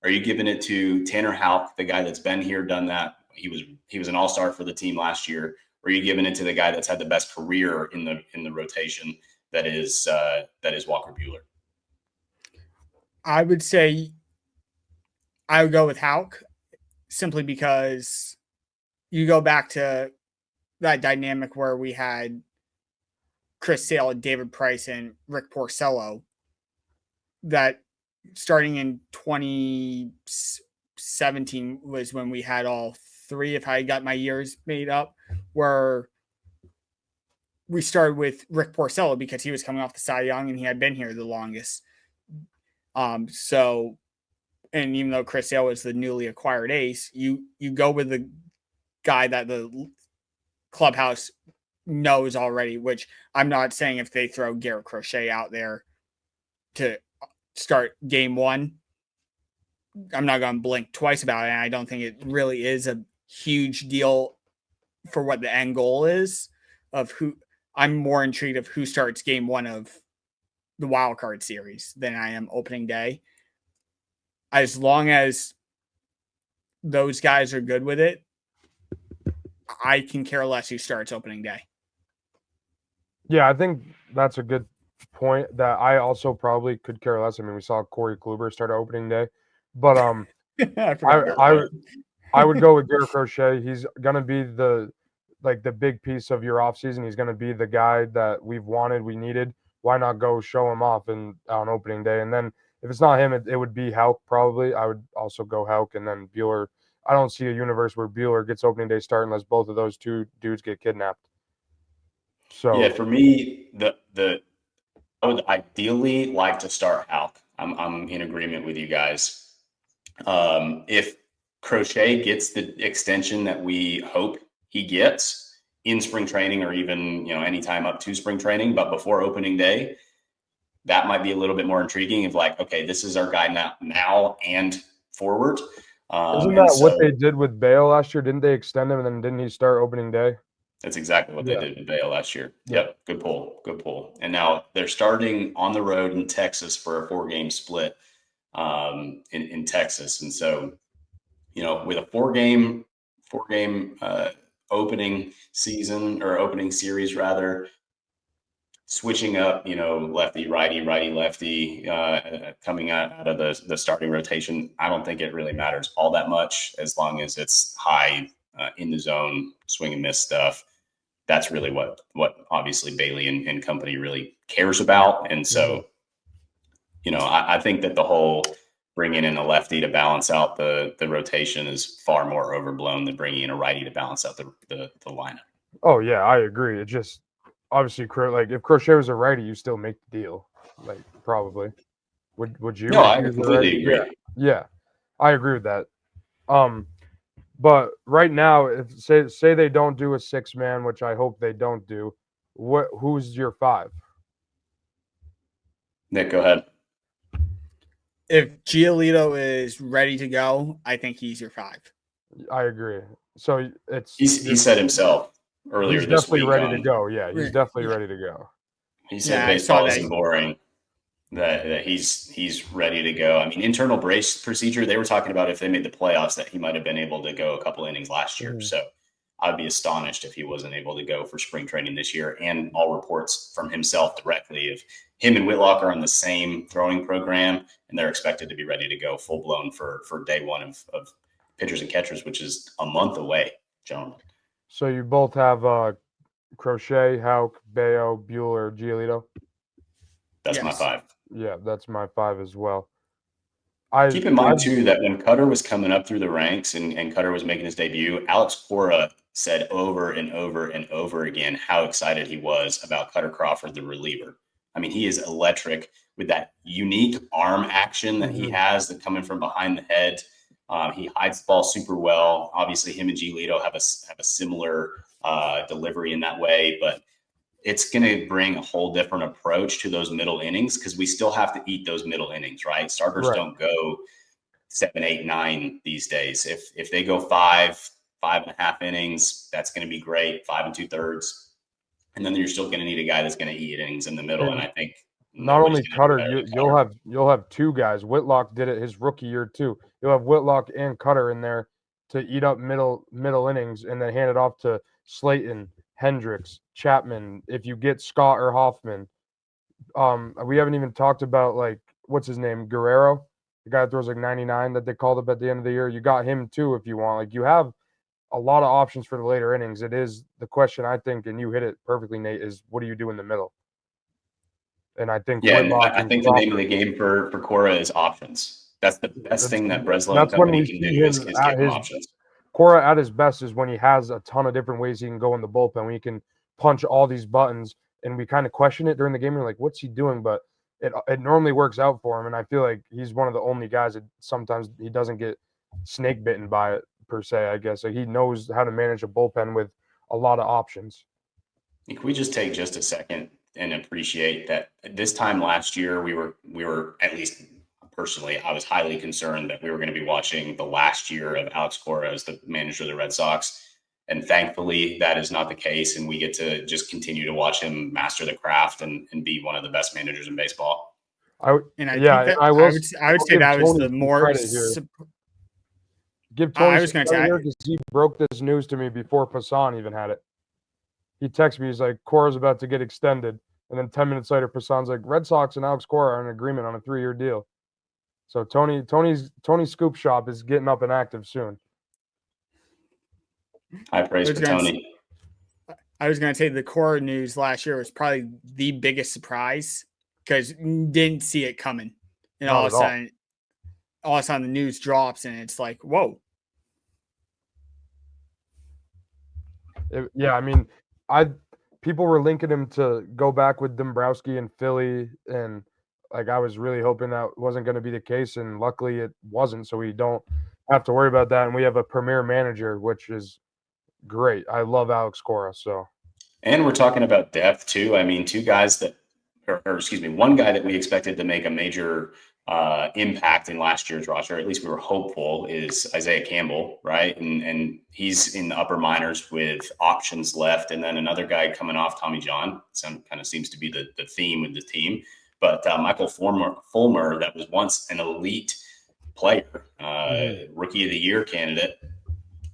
Speaker 4: Are you giving it to Tanner Houck, the guy that's been here, done that? He was an all-star for the team last year. Or are you giving it to the guy that's had the best career in the rotation? That is Walker Buehler.
Speaker 3: I would say I would go with Houck simply because you go back to that dynamic where we had Chris Sale, David Price, and Rick Porcello that starting in 2017 was when we had all 3, if I got my years made up, where we started with Rick Porcello because he was coming off the Cy Young and he had been here the longest. So, and even though Chris Sale was the newly acquired ace, you go with the guy that the clubhouse knows already, which I'm not saying if they throw Garrett Crochet out there to start game 1, I'm not going to blink twice about it. And I don't think it really is a huge deal for what the end goal is of who. I'm more intrigued of who starts game 1 of the wild card series than I am opening day. As long as those guys are good with it, I can care less who starts opening day.
Speaker 2: Yeah, I think that's a good point that I also probably could care less. I mean, we saw Corey Kluber start opening day, but I would go with Garrett Crochet. He's gonna be the big piece of your offseason. He's gonna be the guy that we needed. Why not go show him off on opening day? And then if it's not him, it would be Houck probably. I would also go Houck and then Buehler. I don't see a universe where Buehler gets opening day start unless both of those two dudes get kidnapped. So
Speaker 4: yeah, for me, I would ideally like to start Houck. I'm in agreement with you guys. If Crochet gets the extension that we hope he gets in spring training or even, anytime up to spring training, but before opening day, that might be a little bit more intriguing of like, okay, this is our guy now and forward.
Speaker 2: Isn't that what they did with Bale last year? Didn't they extend him and then didn't he start opening day?
Speaker 4: That's exactly what they did with Bale last year. Yep. Good pull. And now they're starting on the road in Texas for a 4-game split in Texas. And so, with a 4-game opening season or opening series rather, switching up, lefty, righty, lefty, coming out of the starting rotation, I don't think it really matters all that much as long as it's high in the zone, swing and miss stuff. That's really what obviously Bailey and company really cares about. And so, I think that the whole bringing in a lefty to balance out the rotation is far more overblown than bringing in a righty to balance out the lineup.
Speaker 2: Oh yeah, I agree. It just obviously if Crochet was a righty, you still make the deal. Like probably. Would you?
Speaker 4: No, I completely agree.
Speaker 2: Yeah, I agree with that. But right now, if say they don't do a 6-man, which I hope they don't do, who's your 5?
Speaker 4: Nick, go ahead.
Speaker 3: If Giolito is ready to go, I think he's your 5.
Speaker 2: I agree. So
Speaker 4: he said himself earlier
Speaker 2: he's
Speaker 4: this
Speaker 2: definitely
Speaker 4: week.
Speaker 2: Ready to go. Yeah, he's definitely ready to go.
Speaker 4: He said baseball isn't boring. That he's ready to go. I mean, internal brace procedure, they were talking about if they made the playoffs that he might have been able to go a couple innings last year. So I'd be astonished if he wasn't able to go for spring training this year. And all reports from himself directly of him and Whitlock are on the same throwing program, and they're expected to be ready to go full blown for day 1 of pitchers and catchers, which is a month away, gentlemen.
Speaker 2: So you both have Crochet, Hauk, Bayo, Bueller, Giolito.
Speaker 4: That's my
Speaker 3: Yes.
Speaker 4: 5.
Speaker 2: Yeah, that's my 5 as well.
Speaker 4: Keep in mind, too, that when Cutter was coming up through the ranks and Cutter was making his debut, Alex Cora said over and over and over again how excited he was about Cutter Crawford, the reliever. I mean, he is electric with that unique arm action that he has that coming from behind the head. He hides the ball super well. Obviously, him and Giolito have a similar delivery in that way, but it's going to bring a whole different approach to those middle innings because we still have to eat those middle innings, right? Starters don't go 7, 8, 9 these days. If they go 5.5 innings, that's going to be great. 5 2/3, and then you're still going to need a guy that's going to eat innings in the middle. And I think
Speaker 2: not only Cutter, you'll have 2 guys. Whitlock did it his rookie year too. You'll have Whitlock and Cutter in there to eat up middle innings and then hand it off to Slayton, Hendricks, Chapman. If you get Scott or Hoffman, we haven't even talked about like what's his name, Guerrero, the guy that throws like 99 that they called up at the end of the year. You got him too if you want. Like you have a lot of options for the later innings. It is the question I think, and you hit it perfectly, Nate. Is what do you do in the middle? And I think
Speaker 4: I think the name of the game for Cora is options. That's the best thing that Breslow and company can do is give him options.
Speaker 2: Cora at his best is when he has a ton of different ways he can go in the bullpen, when he can punch all these buttons, and we kind of question it during the game. We're like, what's he doing? But it normally works out for him, and I feel like he's one of the only guys that sometimes he doesn't get snake bitten by it per se, I guess. Like he knows how to manage a bullpen with a lot of options.
Speaker 4: Can we just take just a second and appreciate that this time last year we were at least personally, I was highly concerned that we were going to be watching the last year of Alex Cora as the manager of the Red Sox. And thankfully, that is not the case. And we get to just continue to watch him master the craft and be one of the best managers in baseball.
Speaker 3: I would say that was the more.
Speaker 2: Give Tony credit because he broke this news to me before Passan even had it. He texted me, he's like, Cora's about to get extended. And then 10 minutes later, Passan's like, Red Sox and Alex Cora are in agreement on a 3-year deal. So Tony's scoop shop is getting up and active soon.
Speaker 4: High praise for Tony.
Speaker 3: I was going to say the Cora news last year was probably the biggest surprise because didn't see it coming. And all of a sudden the news drops and it's like, whoa.
Speaker 2: I mean, people were linking him to go back with Dombrowski and Philly, and like I was really hoping that wasn't going to be the case, and luckily it wasn't, so we don't have to worry about that, and we have a premier manager, which is great. I love Alex Cora, so.
Speaker 4: And we're talking about depth too. I mean, one guy that we expected to make a major impact in last year's roster, at least we were hopeful, is Isaiah Campbell, right? And he's in the upper minors with options left. And then another guy coming off, Tommy John, kind of seems to be the theme with the team. But Michael Fulmer, that was once an elite player, rookie of the year candidate,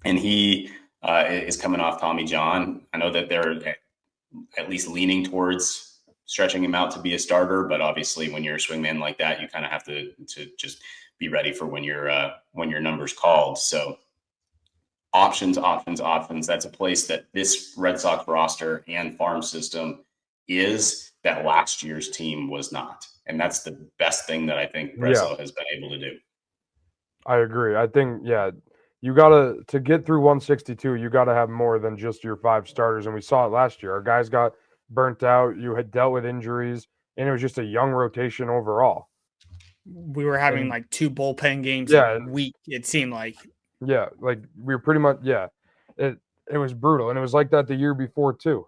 Speaker 4: and he is coming off Tommy John. I know that they're at least leaning towards stretching him out to be a starter, but obviously when you're a swingman like that, you kind of have to just be ready for when your number's called. So options. That's a place that this Red Sox roster and farm system is that last year's team was not. And that's the best thing that I think Breslow has been able to do.
Speaker 2: I agree. I think, you got to get through 162, you got to have more than just your 5 starters. And we saw it last year. Our guys got burnt out. You had dealt with injuries, and it was just a young rotation overall.
Speaker 3: We were having like 2 bullpen games a week, it seemed like.
Speaker 2: Yeah, like we were pretty much, it was brutal. And it was like that the year before too.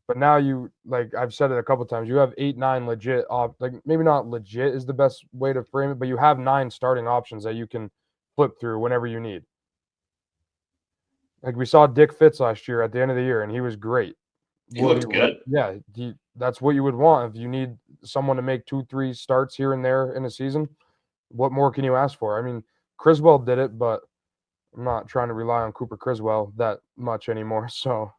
Speaker 2: But now you, like I've said it a couple times, you have 8, 9 legit, like maybe not legit is the best way to frame it, but you have 9 starting options that you can flip through whenever you need. Like we saw Dick Fitz last year at the end of the year, and he was great.
Speaker 4: He looked good.
Speaker 2: Yeah, that's what you would want if you need someone to make 2, 3 starts here and there in a season. What more can you ask for? I mean, Criswell did it, but I'm not trying to rely on Cooper Criswell that much anymore. So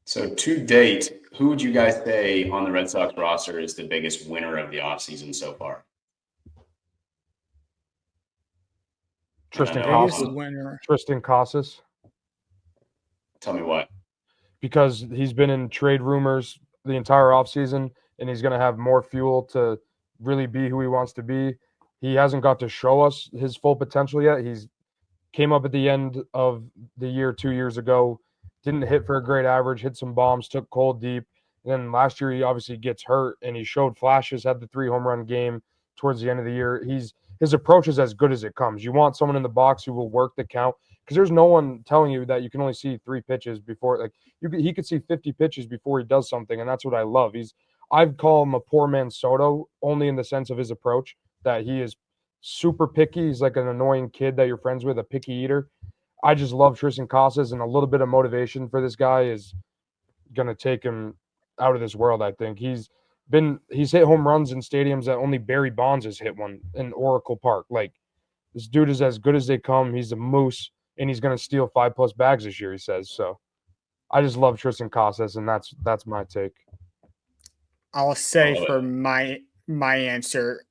Speaker 4: to date, who would you guys say on the Red Sox roster is the biggest winner of the offseason so far?
Speaker 2: Tristan Casas. Tristan Casas.
Speaker 4: Tell me what.
Speaker 2: because he's been in trade rumors the entire offseason, and he's going to have more fuel to really be who he wants to be. He hasn't got to show us his full potential yet. He's came up at the end of the year 2 years ago, didn't hit for a great average, hit some bombs, took cold deep. And then last year he obviously gets hurt, and he showed flashes, had the 3 home run game towards the end of the year. His approach is as good as it comes. You want someone in the box who will work the count, because there's no one telling you that you can only see 3 pitches before, like he could see 50 pitches before he does something, and that's what I love. I'd call him a poor man's Soto, only in the sense of his approach, that he is super picky. He's like an annoying kid that you're friends with, a picky eater. I just love Tristan Casas, and a little bit of motivation for this guy is going to take him out of this world. I think he's hit home runs in stadiums that only Barry Bonds has hit one in Oracle Park. Like, this dude is as good as they come. He's a moose, and he's going to steal 5+ bags this year, he says. So I just love Tristan Casas, and that's my take.
Speaker 3: I'll say for my answer,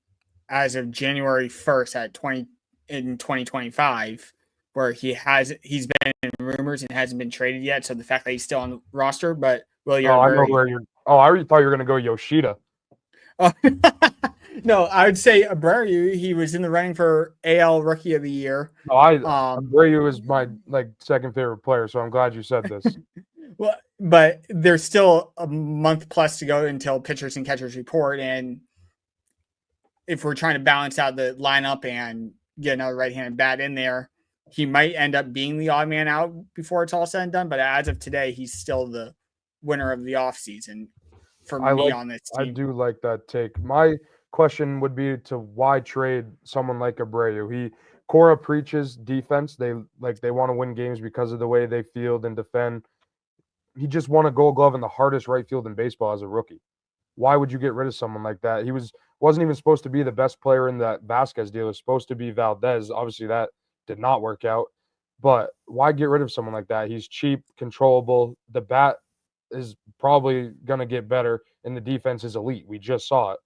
Speaker 3: as of January 1st in 2025, where he's been in rumors and hasn't been traded yet. So the fact that he's still on the roster, but
Speaker 2: I know where you're. Oh, I already thought you were going to go Yoshida.
Speaker 3: Oh, no, I would say Abreu. He was in the running for AL Rookie of the Year.
Speaker 2: No, Abreu is my second favorite player, so I'm glad you said this.
Speaker 3: Well, but there's still a month plus to go until pitchers and catchers report, and if we're trying to balance out the lineup and get another right-handed bat in there, he might end up being the odd man out before it's all said and done. But as of today, he's still the winner of the offseason for me on this team.
Speaker 2: I do like that take. My question would be to why trade someone like Abreu. Cora preaches defense. They want to win games because of the way they field and defend. He just won a Gold Glove in the hardest right field in baseball as a rookie. Why would you get rid of someone like that? He wasn't even supposed to be the best player in that Vasquez deal. It was supposed to be Valdez. Obviously, that did not work out. But why get rid of someone like that? He's cheap, controllable. The bat is probably going to get better, and the defense is elite. We just saw it.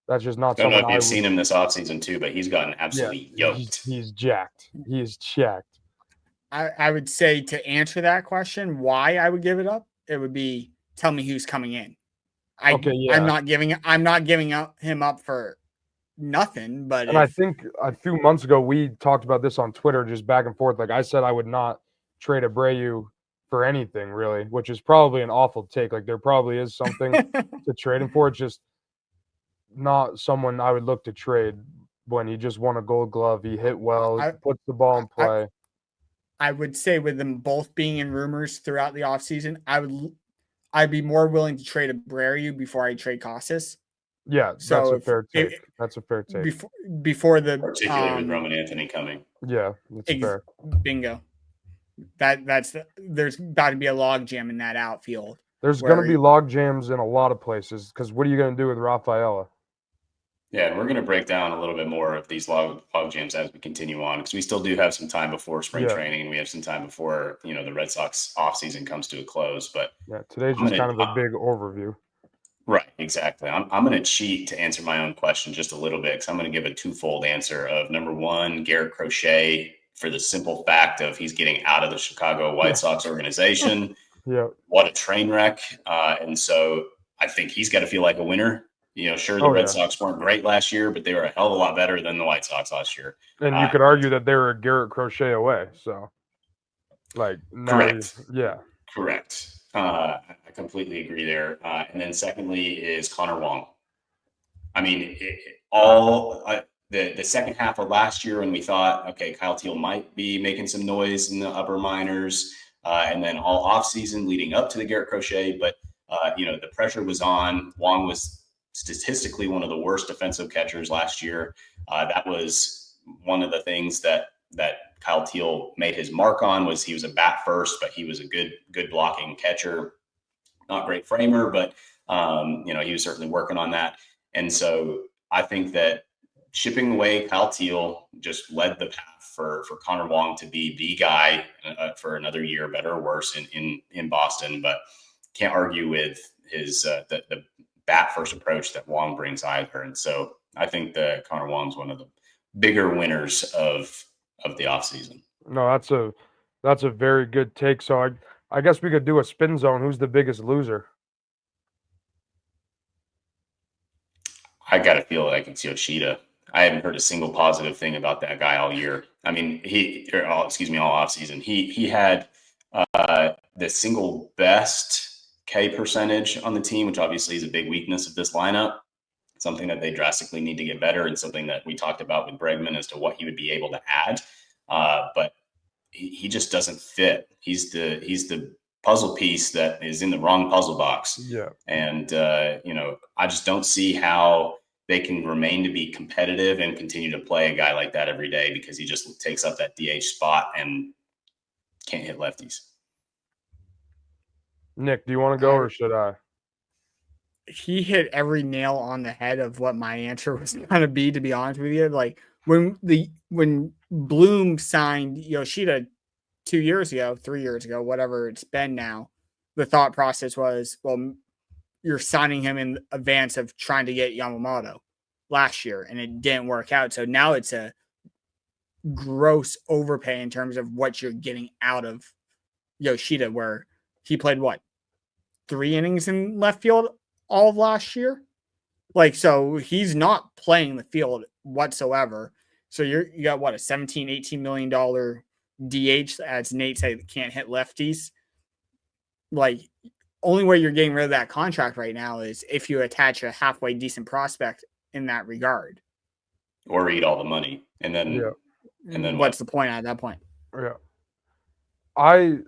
Speaker 2: That's just not
Speaker 4: someone. I don't know if you've seen him this offseason too, but he's gotten absolutely yoked.
Speaker 2: He's jacked. He is jacked.
Speaker 3: I would say, to answer that question, why I would give it up, it would be, tell me who's coming in. I'm not giving him up for nothing. But
Speaker 2: I think a few months ago we talked about this on Twitter, just back and forth. Like I said, I would not trade Abreu for anything really, which is probably an awful take. Like there probably is something to trade him for. It's just not someone I would look to trade when he just won a Gold Glove. He hit well, puts the ball in play.
Speaker 3: I would say, with them both being in rumors throughout the offseason, I'd be more willing to trade Abreu before I trade Casas.
Speaker 2: Yeah, that's a fair take. That's a fair take.
Speaker 3: Before the
Speaker 4: particularly with Roman Anthony coming.
Speaker 2: Yeah, that's fair.
Speaker 3: Bingo. There's got to be a log jam in that outfield.
Speaker 2: There's going to be log jams in a lot of places, because what are you going to do with Rafaela?
Speaker 4: Yeah, and we're going to break down a little bit more of these log jams as we continue on, because we still do have some time before spring training. We have some time before the Red Sox offseason comes to a close. But
Speaker 2: yeah, today's just kind of a big overview.
Speaker 4: Right, exactly. I'm going to cheat to answer my own question just a little bit, because I'm going to give a twofold answer of, number one, Garrett Crochet, for the simple fact of he's getting out of the Chicago White Sox organization.
Speaker 2: Yeah,
Speaker 4: what a train wreck. And so I think he's got to feel like a winner. Sure, the Red Sox weren't great last year, but they were a hell of a lot better than the White Sox last year.
Speaker 2: And you could argue that they were a Garrett Crochet away. So,
Speaker 4: correct.
Speaker 2: Yeah.
Speaker 4: Correct. I completely agree there. And then secondly is Connor Wong. I mean, the second half of last year, when we thought, okay, Kyle Teal might be making some noise in the upper minors, and then all offseason leading up to the Garrett Crochet, but the pressure was on. Wong was statistically one of the worst defensive catchers last year. That was one of the things that Kyle Teal made his mark on, was he was a bat first, but he was a good blocking catcher. Not great framer, but he was certainly working on that. And so I think that shipping away Kyle Teal just led the path for Connor Wong to be the guy for another year, better or worse, in Boston. But can't argue with his the bat first approach that Wong brings either. And so I think that Connor Wong's one of the bigger winners of the offseason.
Speaker 2: No, that's a very good take. So I guess we could do a spin zone. Who's the biggest loser?
Speaker 4: I got to feel like it's Yoshida. I haven't heard a single positive thing about that guy all year. I mean, all offseason. He had the single best K percentage on the team, which obviously is a big weakness of this lineup. Something that they drastically need to get better, and something that we talked about with Bregman as to what he would be able to add. But he just doesn't fit. He's the puzzle piece that is in the wrong puzzle box.
Speaker 2: Yeah.
Speaker 4: And I just don't see how they can remain to be competitive and continue to play a guy like that every day, because he just takes up that DH spot and can't hit lefties.
Speaker 2: Nick, do you want to go or should I?
Speaker 3: He hit every nail on the head of what my answer was going to be honest with you. Like when Bloom signed Yoshida 2 years ago, 3 years ago, whatever it's been now, the thought process was, well, you're signing him in advance of trying to get Yamamoto last year, and it didn't work out. So now it's a gross overpay in terms of what you're getting out of Yoshida, where he played 3 innings in left field all of last year. Like, so he's not playing the field whatsoever. So you got a 17, $18 million DH, as Nate said, can't hit lefties. Like, only way you're getting rid of that contract right now is if you attach a halfway decent prospect in that regard,
Speaker 4: or eat all the money, and then
Speaker 3: what's the point at that point?
Speaker 2: Yeah. I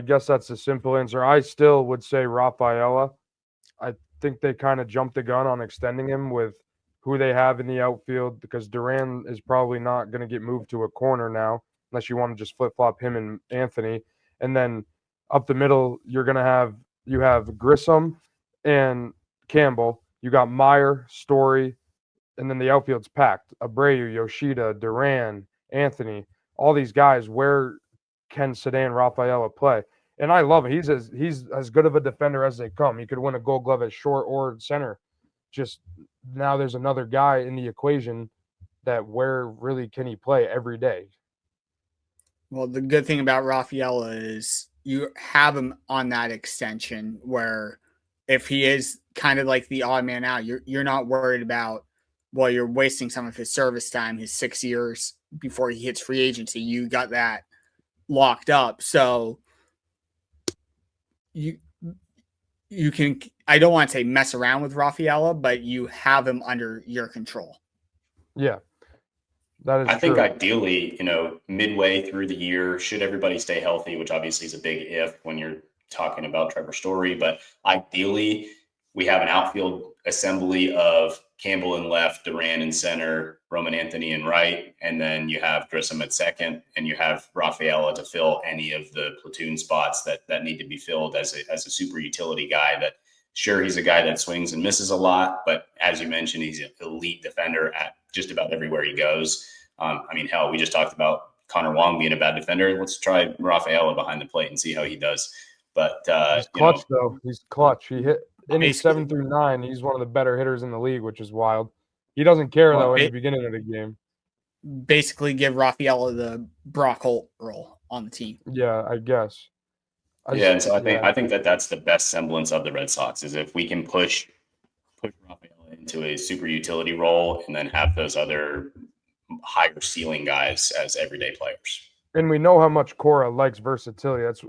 Speaker 2: guess that's the simple answer. I still would say Rafaela. I think they kind of jumped the gun on extending him with who they have in the outfield, because Duran is probably not going to get moved to a corner now unless you want to just flip-flop him and Anthony. And then up the middle, you have Grissom and Campbell. You got Meyer, Story, and then the outfield's packed. Abreu, Yoshida, Duran, Anthony, all these guys. Where can Sedan Rafaela play? And I love it. He's as good of a defender as they come. He could win a Gold Glove at short or center. Just now, there's another guy in the equation that where really can he play every day?
Speaker 3: Well, the good thing about Rafaela is you have him on that extension where if he is kind of like the odd man out, you're not worried about, well, you're wasting some of his service time, his 6 years before he hits free agency. You got that locked up. So you can, I don't want to say mess around with Rafaela, but you have him under your control.
Speaker 2: Yeah. That is
Speaker 4: I think
Speaker 2: true.
Speaker 4: ideally, midway through the year, should everybody stay healthy, which obviously is a big if when you're talking about Trevor Story, but ideally we have an outfield assembly of Campbell in left, Duran in center, Roman Anthony in right, and then you have Grissom at second, and you have Rafaela to fill any of the platoon spots that need to be filled as a super utility guy. That sure, he's a guy that swings and misses a lot, but as you mentioned, he's an elite defender at just about everywhere he goes. Hell, we just talked about Connor Wong being a bad defender. Let's try Rafaela behind the plate and see how he does. But
Speaker 2: he's clutch, though. He's clutch. He hit innings 7 through 9. He's one of the better hitters in the league, which is wild. He doesn't care, though, in the beginning of the game.
Speaker 3: Basically give Rafaela the Brock Holt role on the team.
Speaker 2: Yeah, I guess.
Speaker 4: And so I think that's the best semblance of the Red Sox, is if we can push Rafaela into a super utility role and then have those other higher ceiling guys as everyday players.
Speaker 2: And we know how much Cora likes versatility. That's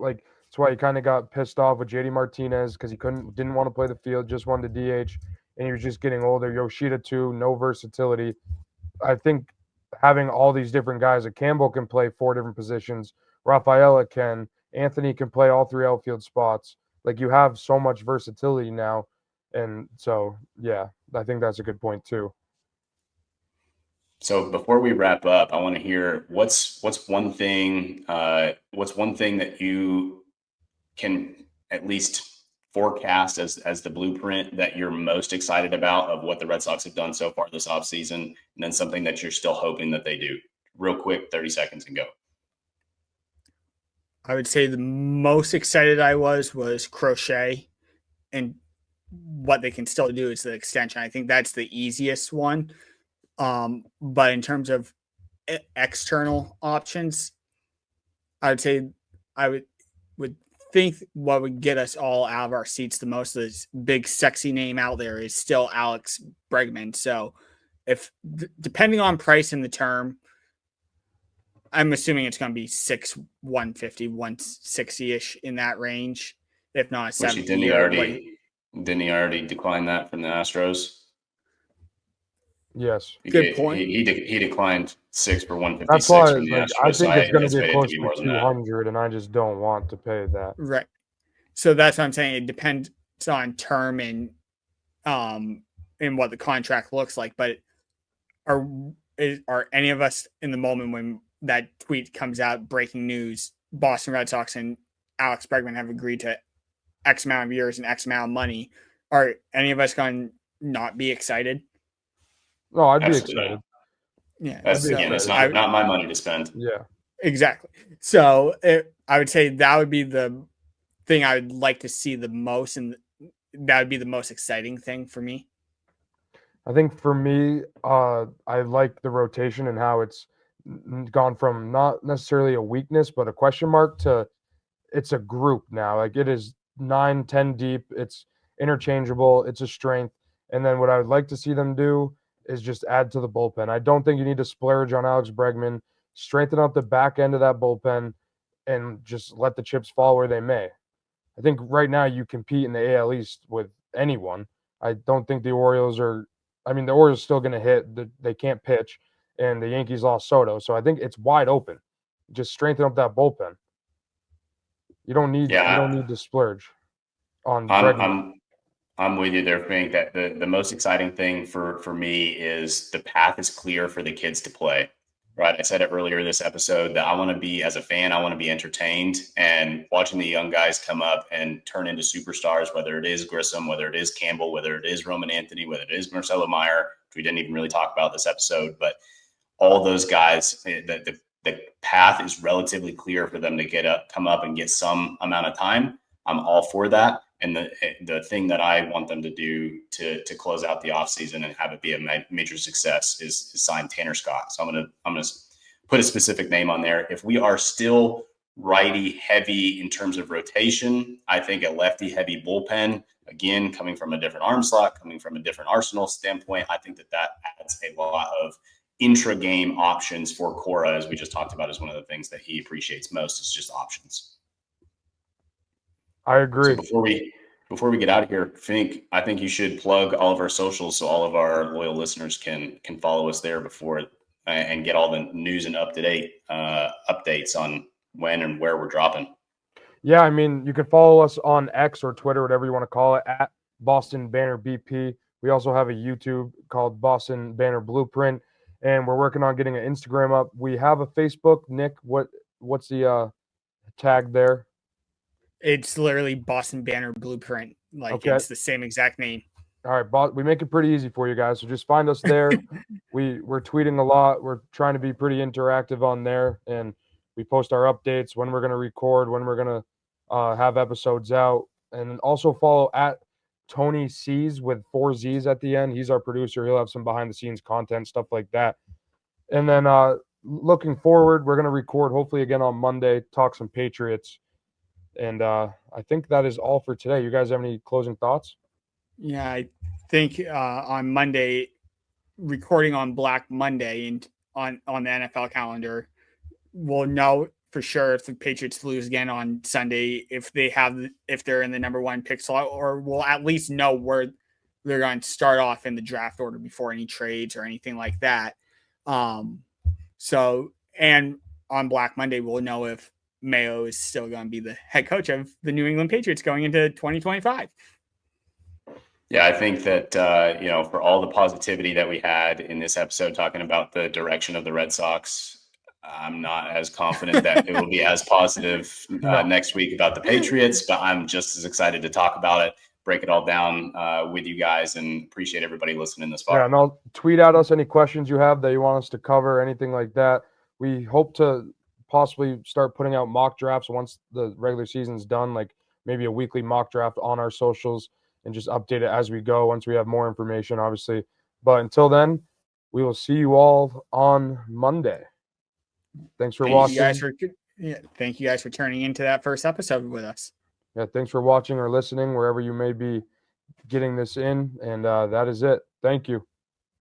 Speaker 2: why he kind of got pissed off with JD Martinez, because he didn't want to play the field, just wanted to DH, and he was just getting older. Yoshida too, no versatility. I think having all these different guys, that Campbell can play 4 different positions, Rafaela can, Anthony can play all 3 outfield spots. Like, you have so much versatility now, and so yeah, I think that's a good point too.
Speaker 4: So before we wrap up, I want to hear what's one thing that you can at least forecast as the blueprint that you're most excited about of what the Red Sox have done so far this offseason, and then something that you're still hoping that they do. Real quick, 30 seconds and go.
Speaker 3: I would say the most excited I was Crochet, and what they can still do is the extension. I think that's the easiest one. But in terms of external options, I would say I would think what would get us all out of our seats the most, this big sexy name out there, is still Alex Bregman. So if depending on price and the term, I'm assuming it's going to be 150, 160-ish in that range, if not 70.
Speaker 4: Didn't he already decline that from the Astros?
Speaker 2: Yes.
Speaker 3: Good point.
Speaker 4: He declined 6 for 156
Speaker 2: That's why
Speaker 4: from the Astros.
Speaker 2: I think it's going to be close
Speaker 4: to
Speaker 2: to 200, and I just don't want to pay that.
Speaker 3: Right. So that's what I'm saying. It depends on term and what the contract looks like. But are any of us in the moment when that tweet comes out, breaking news, Boston Red Sox and Alex Bregman have agreed to X amount of years and X amount of money, are any of us going to not be excited?
Speaker 2: No, I'd be excited.
Speaker 3: Yeah.
Speaker 4: It's not my money to spend.
Speaker 2: Yeah.
Speaker 3: Exactly. So I would say that would be the thing I would like to see the most, and that would be the most exciting thing for me.
Speaker 2: I think for me, I like the rotation and how it's gone from not necessarily a weakness, but a question mark to it's a group now. Like it is 9, 10 deep. It's interchangeable. It's a strength. And then what I would like to see them do is just add to the bullpen. I don't think you need to splurge on Alex Bregman. Strengthen up the back end of that bullpen and just let the chips fall where they may. I think right now you compete in the AL East with anyone. I don't think the Orioles are – I mean, the Orioles are still going to hit. They can't pitch, and the Yankees lost Soto. So I think it's wide open. Just strengthen up that bullpen. You don't need to splurge on Bregman.
Speaker 4: I'm with you there, Frank. That the most exciting thing for me is the path is clear for the kids to play. Right. I said it earlier this episode that I want to be, as a fan, I want to be entertained, and watching the young guys come up and turn into superstars, whether it is Grissom, whether it is Campbell, whether it is Roman Anthony, whether it is Marcelo Meyer, which we didn't even really talk about this episode, but all those guys, the path is relatively clear for them to come up and get some amount of time. I'm all for that. And the thing that I want them to do to close out the offseason and have it be a major success is sign Tanner Scott. So I'm gonna put a specific name on there. If we are still righty heavy in terms of rotation, I think a lefty heavy bullpen, again, coming from a different arm slot, coming from a different arsenal standpoint, I think that adds a lot of intra-game options for Cora, as we just talked about, is one of the things that he appreciates most, is just options.
Speaker 2: I agree.
Speaker 4: So before we get out of here, I think you should plug all of our socials so all of our loyal listeners can follow us there and get all the news and updates on when and where we're dropping.
Speaker 2: Yeah, I mean, you can follow us on X or Twitter, whatever you want to call it, at Boston Banner BP. We also have a YouTube called Boston Banner Blueprint, and we're working on getting an Instagram up. We have a Facebook. Nick, what's the tag there? It's
Speaker 3: literally Boston Banner Blueprint. It's the same exact name.
Speaker 2: All right, we make it pretty easy for you guys, so just find us there. We're tweeting a lot. We're trying to be pretty interactive on there, and we post our updates, when we're going to record, when we're going to have episodes out. And also follow at Tony C's with 4 Z's at the end. He's our producer. He'll have some behind-the-scenes content, stuff like that. And then looking forward, we're going to record hopefully again on Monday, talk some Patriots. And I think that is all for today. You guys have any closing thoughts?
Speaker 3: Yeah, I think on Monday, recording on Black Monday and on the NFL calendar, we'll know for sure if the Patriots lose again on Sunday, if they're in the number 1 pick slot, or we'll at least know where they're going to start off in the draft order before any trades or anything like that. And on Black Monday, we'll know if Mayo is still going to be the head coach of the New England Patriots going into 2025.
Speaker 4: Yeah, I think that, for all the positivity that we had in this episode talking about the direction of the Red Sox, I'm not as confident that it will be as positive next week about the Patriots, but I'm just as excited to talk about it, break it all down with you guys, and appreciate everybody listening this far.
Speaker 2: Yeah, and I'll tweet at us any questions you have that you want us to cover, anything like that. We hope to possibly start putting out mock drafts once the regular season's done, like maybe a weekly mock draft on our socials, and just update it as we go once we have more information, obviously. But until then, we will see you all on Monday. Thanks for watching.
Speaker 3: Thank you guys for turning into that first episode with us.
Speaker 2: Yeah, thanks for watching or listening wherever you may be getting this in. And that is it. Thank you.